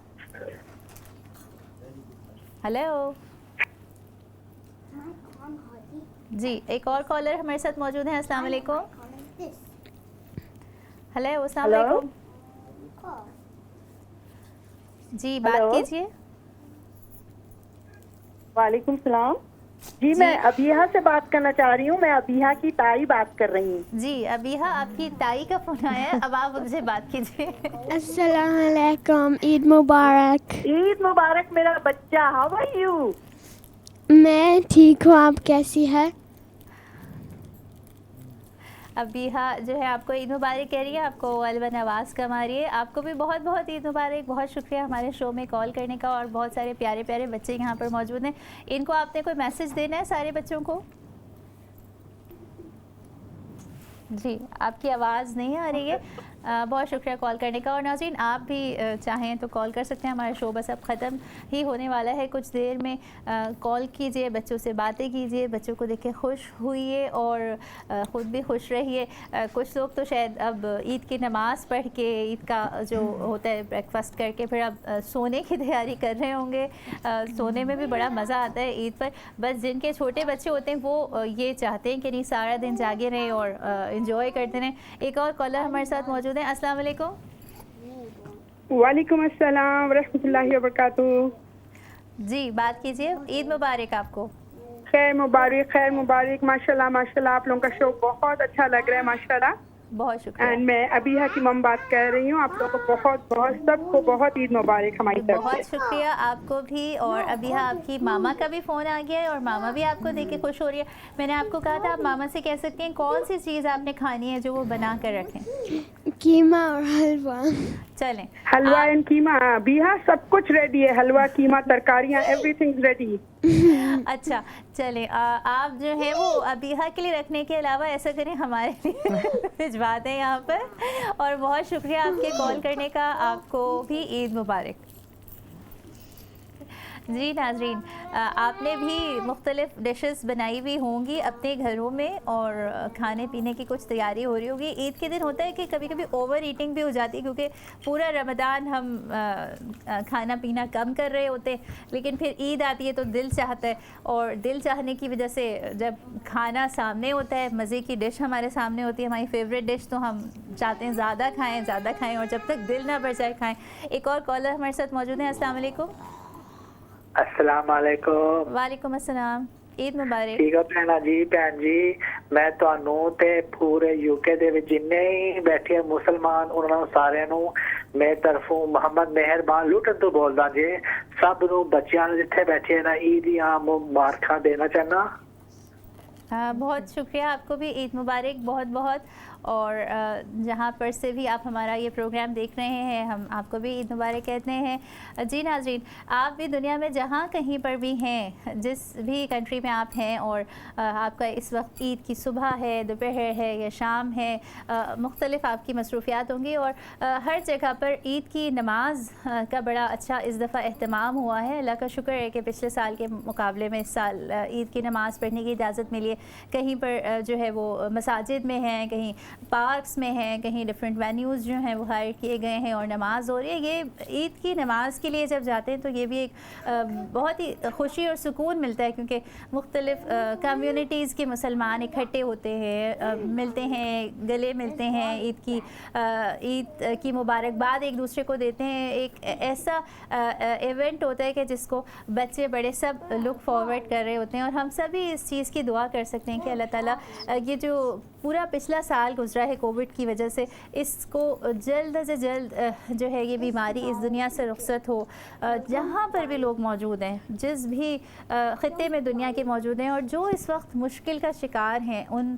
हेलो जी, एक और कॉलर हमारे साथ मौजूद है। अस्सलाम वालेकुम। हेलो, अस्सलाम वालेकुम जी, बात कीजिए। वालेकुम सलाम जी, मैं अबीहा से बात करना चाह रही हूँ। मैं अबीहा की ताई बात कर रही हूँ। जी अबीहा, आपकी ताई का फोन आया है, अब आप उनसे बात कीजिए। अस्सलाम वालेकुम। ईद मुबारक। ईद मुबारक मेरा बच्चा। How are you? मैं ठीक हूँ, आप कैसी है? अबीहा जो है आपको ईद मुबारक कह रही है, आपको अलवन आवाज़ कमा रही है। आपको भी बहुत बहुत ईद मुबारक। बहुत शुक्रिया हमारे शो में कॉल करने का। और बहुत सारे प्यारे प्यारे बच्चे यहाँ पर मौजूद हैं। इनको आपने कोई मैसेज देना है सारे बच्चों को? जी, आपकी आवाज़ नहीं आ रही है। बहुत शुक्रिया कॉल करने का। और नाज़रीन, आप भी चाहें तो कॉल कर सकते हैं। हमारा शो बस अब ख़त्म ही होने वाला है, कुछ देर में कॉल कीजिए, बच्चों से बातें कीजिए, बच्चों को देख के खुश हुइए और ख़ुद भी खुश रहिए। कुछ लोग तो शायद अब ईद की नमाज़ पढ़ के, ईद का जो होता है ब्रेकफास्ट करके, फिर अब सोने की तैयारी कर रहे होंगे। सोने में भी बड़ा मज़ा आता है ईद पर। बस जिनके छोटे बच्चे होते हैं वो ये चाहते हैं कि नहीं सारा दिन जागे रहें और इंजॉय करते रहें। एक और कॉलर हमारे साथ मौजूद है। अस्सलाम वालेकुम। वालेकुम अस्सलाम रहमतुल्लाहि व बरकातुहू। जी, बात कीजिए। ईद मुबारक आपको। खैर मुबारक, खैर मुबारक। माशाल्लाह माशाल्लाह, आप लोगों का शो बहुत अच्छा लग रहा है माशाल्लाह। बहुत शुक्रिया। एंड मैं अबीहा की मम बात कर रही हूँ। आप लोगों को बहुत बहुत सबको बहुत ईद मुबारक हमारी तरफ से। बहुत शुक्रिया आपको भी। और अबीहा, आपकी मामा का भी फ़ोन आ गया है और मामा भी आपको देख के खुश हो रही है। मैंने आपको कहा था आप मामा से कह सकते हैं कौन सी चीज़ आपने खानी है जो वो बना कर रखें। कीमा और हलवा। चलें, हलवा एंड कीमा। अबीहा सब कुछ रेडी है, हलवा, कीमा, तरकारियाँ, एवरीथिंग रेडी। अच्छा, चले, आप जो है वो अबीहा के लिए रखने के अलावा ऐसा करें हमारे लिए भिजवा दें यहाँ पर। और बहुत शुक्रिया आपके कॉल करने का। आपको भी ईद मुबारक। जी नाज़रीन, आपने भी मुख्तलिफ़ डिशेस बनाई हुई होंगी अपने घरों में और खाने पीने की कुछ तैयारी हो रही होगी। ईद के दिन होता है कि कभी कभी ओवर ईटिंग भी हो जाती है, क्योंकि पूरा रमज़ान हम खाना पीना कम कर रहे होते हैं, लेकिन फिर ईद आती है तो दिल चाहता है, और दिल चाहने की वजह से जब खाना सामने होता है, मज़े की डिश हमारे सामने होती है, हमारी फेवरेट डिश, तो हम चाहते हैं ज़्यादा खाएँ, और जब तक दिल ना भर जाए खाएँ। एक और कॉलर हमारे साथ मौजूद है। अस्सलाम वालेकुम। अस्सलाम वालेकुम। वालेकुम अस्सलाम। ईद मुबारक। ठीक है भैन जी, मैं ਤੁਹਾਨੂੰ ਤੇ ਪੂਰੇ ਯੂਕੇ ਦੇ ਵਿੱਚ ਜਿੰਨੇ ਹੀ ਬੈਠੇ ਮੁਸਲਮਾਨ ਉਹਨਾਂ ਨੂੰ ਸਾਰਿਆਂ ਨੂੰ ਮੇਰੇ ਤਰਫੋਂ ਮੁਹੰਮਦ ਮਿਹਰਬਾਨ ਲੁੱਟਣ ਤੋਂ ਬੋਲਦਾ ਜੀ। ਸਭ ਨੂੰ ਬੱਚਿਆਂ ਨੂੰ ਜਿੱਥੇ ਬੈਠੇ ਨਾ ईद ਦੀਆਂ ਮੁਬਾਰਕਾਂ ਦੇਣਾ ਚਾਹਨਾ। बहुत शुक्रिया, आपको भी ईद मुबारक बहुत बहुत। और जहाँ पर से भी आप हमारा ये प्रोग्राम देख रहे हैं, हम आपको भी ईद मुबारक कहते हैं। जी नाज़रीन, आप भी दुनिया में जहाँ कहीं पर भी हैं, जिस भी कंट्री में आप हैं, और आपका इस वक्त ईद की सुबह है, दोपहर है या शाम है, मुख्तलिफ आपकी मसरूफ़ियात होंगी, और हर जगह पर ईद की नमाज का बड़ा अच्छा इस दफ़ा एहतमाम हुआ है। अल्लाह का शुक्र है कि पिछले साल के मुकाबले में इस साल ईद की नमाज़ पढ़ने की इजाज़त मिली है। कहीं पर जो है वो मसाजिद में हैं, कहीं पार्क्स में हैं, कहीं डिफरेंट वेन्यूज़ जो हैं वो हायर किए गए हैं और नमाज़ हो रही है। ये ईद की नमाज़ के लिए जब जाते हैं तो ये भी एक बहुत ही खुशी और सुकून मिलता है, क्योंकि मुख्तलिफ़ कम्युनिटीज़ के मुसलमान इकट्ठे होते हैं, मिलते हैं, गले मिलते हैं, ईद की मुबारकबाद एक दूसरे को देते हैं। एक ऐसा इवेंट होता है कि जिसको बच्चे बड़े सब लुक फॉरवर्ड कर रहे होते हैं, और हम सभी इस चीज़ की दुआ कर सकते हैं कि अल्लाह ताला ये जो पूरा पिछला साल गुजरा है कोविड की वजह से, इसको जल्द से जल्द जो है ये बीमारी इस दुनिया से रुखसत हो। जहाँ पर भी लोग मौजूद हैं, जिस भी ख़ित्ते में दुनिया के मौजूद हैं, और जो इस वक्त मुश्किल का शिकार हैं, उन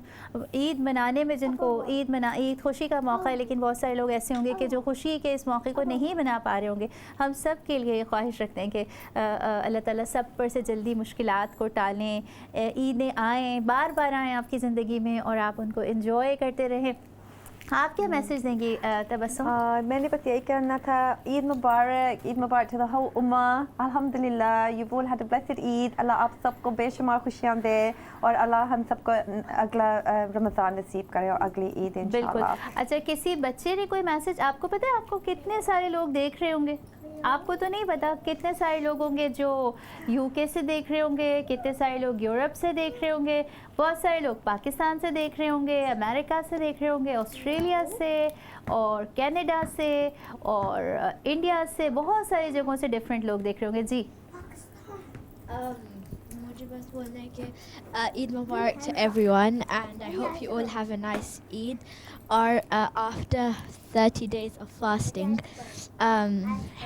ईद मनाने में जिनको ईद खुशी का मौका है, लेकिन बहुत सारे लोग ऐसे होंगे कि जो खुशी के इस मौके को नहीं मना पा रहे होंगे। हम सब के लिए ये ख्वाहिश रखते हैं कि अल्लाह ताला सब पर से जल्दी मुश्किलात को टालें, ईदें आएँ, बार बार आएँ आपकी ज़िंदगी में, और आप उनको एंजॉय करते रहें। आप क्या मैसेज देंगी तबस्सुम? मैंने बस यही करना था, ईद मुबारक टू द होल उम्मा। अल्हम्दुलिल्लाह, you all had a blessed Eid. अल्लाह आप सबको बेशुमार खुशियाँ दे, और अल्लाह हम सबको अगला रमज़ान नसीब करे और अगली ईद इंशाल्लाह। बिल्कुल। अच्छा, किसी बच्चे ने कोई मैसेज, आपको पता है आपको कितने सारे लोग देख रहे होंगे? आपको तो नहीं पता कितने सारे लोग होंगे जो यूके से देख रहे होंगे, कितने सारे लोग यूरोप से देख रहे होंगे, बहुत सारे लोग पाकिस्तान से देख रहे होंगे, अमेरिका से देख रहे होंगे, ऑस्ट्रेलिया से और कनाडा से और इंडिया से, बहुत सारी जगहों से डिफरेंट लोग देख रहे होंगे। जी मुझे बस बोलना है कि ईद मुबारक to everyone, and I hope you all have a nice Eid. और after 30 days of fasting,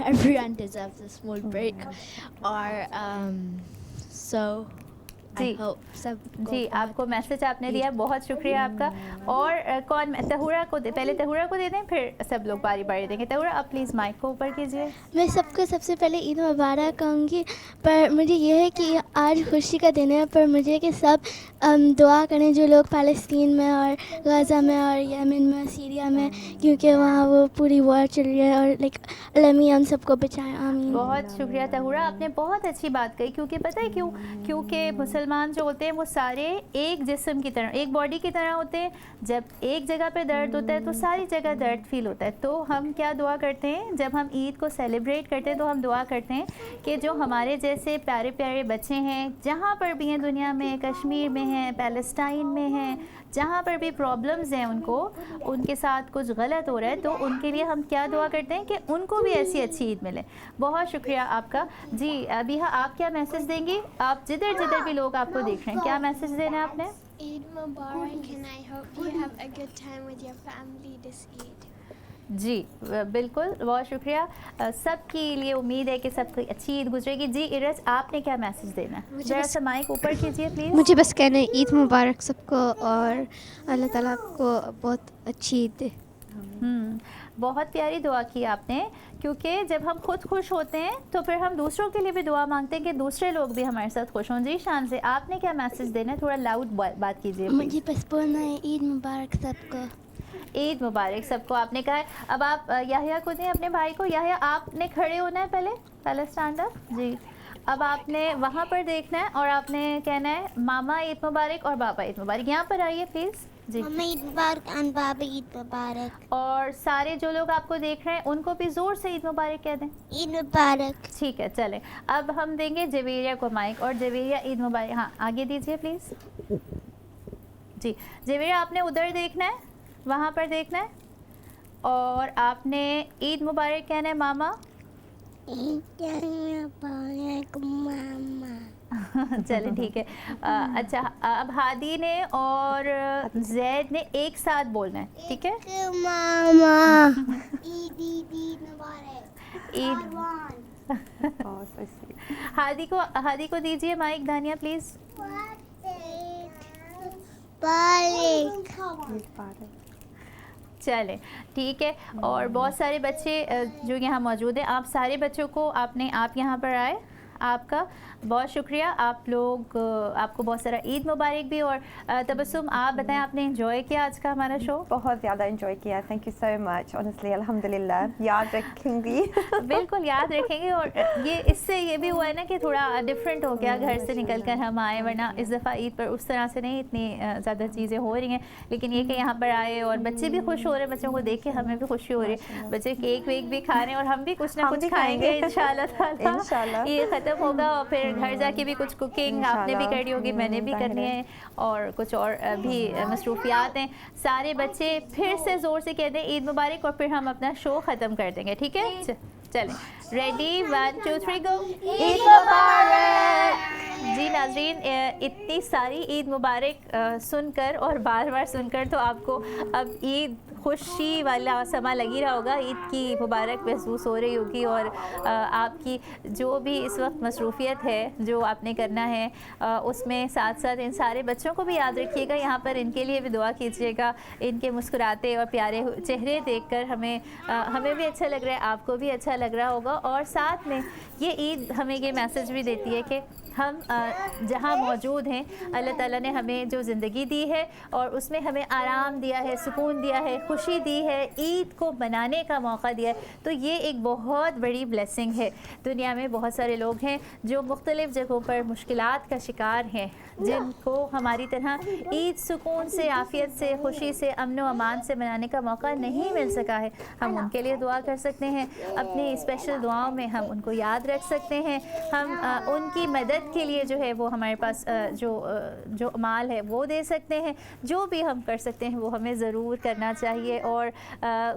everyone deserves a small break, or so जी सब जी, आपको मैसेज आपने दिया, बहुत शुक्रिया आपका। और कौन तहुरा को दे, पहले तहुरा को दे दें, फिर सब लोग बारी बारी देंगे। तहुरा आप प्लीज़ माइक को ऊपर कीजिए। मैं सबको सबसे पहले ईद मुबारक कहूँगी, पर मुझे ये है कि आज खुशी का दिन है, पर मुझे कि सब दुआ करें जो लोग फ़लस्तीन में और गाज़ा में और यमन में, सीरिया में, क्योंकि वहाँ वो पूरी वॉर चल रही है, और लाइक अल्लाह हम सबको बचाए, आमीन। बहुत शुक्रिया तहुरा, आपने बहुत अच्छी बात कही, क्योंकि पता है क्यों? क्योंकि मुसलमान जो होते हैं वो सारे एक जिस्म की तरह, एक बॉडी की तरह होते हैं। जब एक जगह पे दर्द होता है तो सारी जगह दर्द फील होता है। तो हम क्या दुआ करते हैं, जब हम ईद को सेलिब्रेट करते हैं तो हम दुआ करते हैं कि जो हमारे जैसे प्यारे प्यारे बच्चे हैं, जहाँ पर भी हैं दुनिया में, कश्मीर में हैं, पैलेस्टाइन में हैं, जहाँ पर भी प्रॉब्लम्स हैं, उनके साथ कुछ गलत हो रहा है, तो उनके लिए हम क्या दुआ करते हैं कि उनको भी ऐसी अच्छी ईद मिले। बहुत शुक्रिया आपका। जी अबीहा, आप क्या मैसेज देंगी? आप जिधर भी लोग आपको देख रहे हैं, क्या मैसेज देना है आपने? Eid Mubarak, and I hope you have a good time with your family this Eid. जी बिल्कुल, बहुत शुक्रिया। सबके लिए उम्मीद है कि सबकी अच्छी ईद गुजरेगी। जी इरज, आपने क्या मैसेज देना है? जरा सा माइक ऊपर कीजिए प्लीज़। मुझे बस कहना है ईद मुबारक सबको, और अल्लाह ताला आपको बहुत अच्छी ईद दे। बहुत प्यारी दुआ की आपने, क्योंकि जब हम खुद खुश होते हैं तो फिर हम दूसरों के लिए भी दुआ मांगते हैं कि दूसरे लोग भी हमारे साथ खुश हों। जी शान से, आपने क्या मैसेज देना है? थोड़ा लाउड बात कीजिए। मुझे बस बोलना है ईद मुबारक सबको। ईद मुबारक सबको आपने कहा है। अब आप याहिया को दें अपने भाई को। याहिया, आपने खड़े होना है पहले स्टैंड अप। जी अब आपने वहाँ पर देखना है और आपने कहना है मामा ईद मुबारक और बाबा ईद मुबारक। यहाँ पर आइए प्लीज़ जी। मम्मा ईद मुबारक और बाबा ईद मुबारक। और सारे जो लोग आपको देख रहे हैं उनको भी ज़ोर से ईद मुबारक कह दें। ईद मुबारक। ठीक है, चलें अब हम देंगे जवेरिया को माइक और जवेरिया ईद मुबारक। हाँ आगे दीजिए प्लीज़ जी। जवेरिया आपने उधर देखना है, वहाँ पर देखना है और आपने ईद मुबारक कहना है मामा। ईद मुबारक मामा। चले ठीक है। अच्छा अब हादी ने और जैद ने एक साथ बोलना है, ठीक है मामा। ईद मुबारक। ईद। हादी को दीजिए माइक। दानिया प्लीज़। चलें ठीक है। और बहुत सारे बच्चे जो यहाँ मौजूद हैं, आप सारे बच्चों को आप यहाँ पर आए, आपका बहुत शुक्रिया। आप लोग आपको बहुत सारा ईद मुबारक भी। और तबस्सुम आप बताएं आपने एंजॉय किया आज का हमारा शो? बहुत ज़्यादा एंजॉय किया, thank you so much honestly, अल्हम्दुलिल्लाह। याद रखेंगी बिल्कुल याद रखेंगे। और ये इससे ये भी हुआ है ना कि थोड़ा डिफरेंट हो गया, घर से निकल कर हम आए, वरना इस दफ़ा ईद पर उस तरह से नहीं इतनी ज़्यादा चीज़ें हो रही हैं। लेकिन ये कि यहाँ पर आए और बच्चे भी खुश हो रहे हैं, बच्चों को देख के हमें भी खुशी हो रही है। बच्चे केक वेक भी खा रहे हैं और हम भी कुछ ना कुछ खाएंगे इंशाल्लाह। ये ख़त्म होगा और फिर घर जाके भी कुछ कुकिंग आपने भी करनी होगी, मैंने भी करनी है और कुछ और भी मसरूफियात हैं। सारे बच्चे फिर से ज़ोर से कह दें ईद मुबारक और फिर हम अपना शो ख़त्म कर देंगे, ठीक है? चलें रेडी 1 2 3 गो। ईद मुबारक। जी नाज़रीन, इतनी सारी ईद मुबारक सुनकर और बार बार सुनकर तो आपको अब ईद खुशी वाला समा लगी रहा होगा, ईद की मुबारक महसूस हो रही होगी। और आपकी जो भी इस वक्त मसरूफ़ियत है जो आपने करना है उसमें साथ साथ इन सारे बच्चों को भी याद रखिएगा, यहाँ पर इनके लिए भी दुआ कीजिएगा। इनके मुस्कुराते और प्यारे चेहरे देखकर हमें भी अच्छा लग रहा है, आपको भी अच्छा लग रहा होगा। और साथ में ये ईद हमें ये मैसेज भी देती है कि हम जहाँ मौजूद हैं, अल्लाह ताला ने हमें जो ज़िंदगी दी है और उसमें हमें आराम दिया है, सुकून दिया है, खुशी दी है, ईद को मनाने का मौका दिया है, तो ये एक बहुत बड़ी ब्लेसिंग है। दुनिया में बहुत सारे लोग हैं जो मुख्तलिफ़ जगहों पर मुश्किलात का शिकार हैं, जिनको हमारी तरह ईद सुकून से, आफ़ियत से, खुशी से, अमन व अमान से मनाने का मौका नहीं मिल सका है। हम उनके लिए दुआ कर सकते हैं, अपनी स्पेशल दुआओं में हम उनको याद रख सकते हैं। हम उनकी मदद के लिए जो है वो हमारे पास जो माल है वो दे सकते हैं। जो भी हम कर सकते हैं वो हमें ज़रूर करना चाहिए। और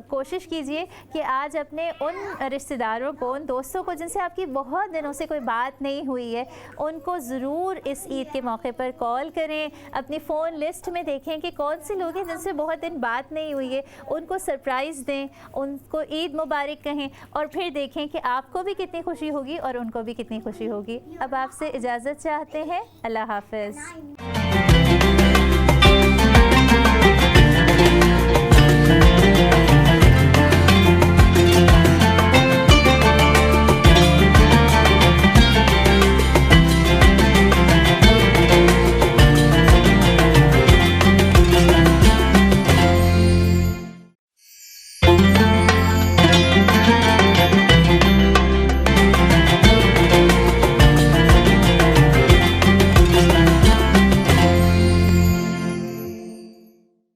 कोशिश कीजिए कि आज अपने उन रिश्तेदारों को, उन दोस्तों को जिनसे आपकी बहुत दिनों से कोई बात नहीं हुई है, उनको ज़रूर इस ईद के मौके पर कॉल करें। अपनी फ़ोन लिस्ट में देखें कि कौन से लोग हैं जिनसे बहुत दिन बात नहीं हुई है, उनको सरप्राइज़ दें, उनको ईद मुबारक कहें और फिर देखें कि आपको भी कितनी खुशी होगी और उनको भी कितनी खुशी होगी। अब आपसे इजाज़त चाहते हैं, अल्लाह हाफ़िज़।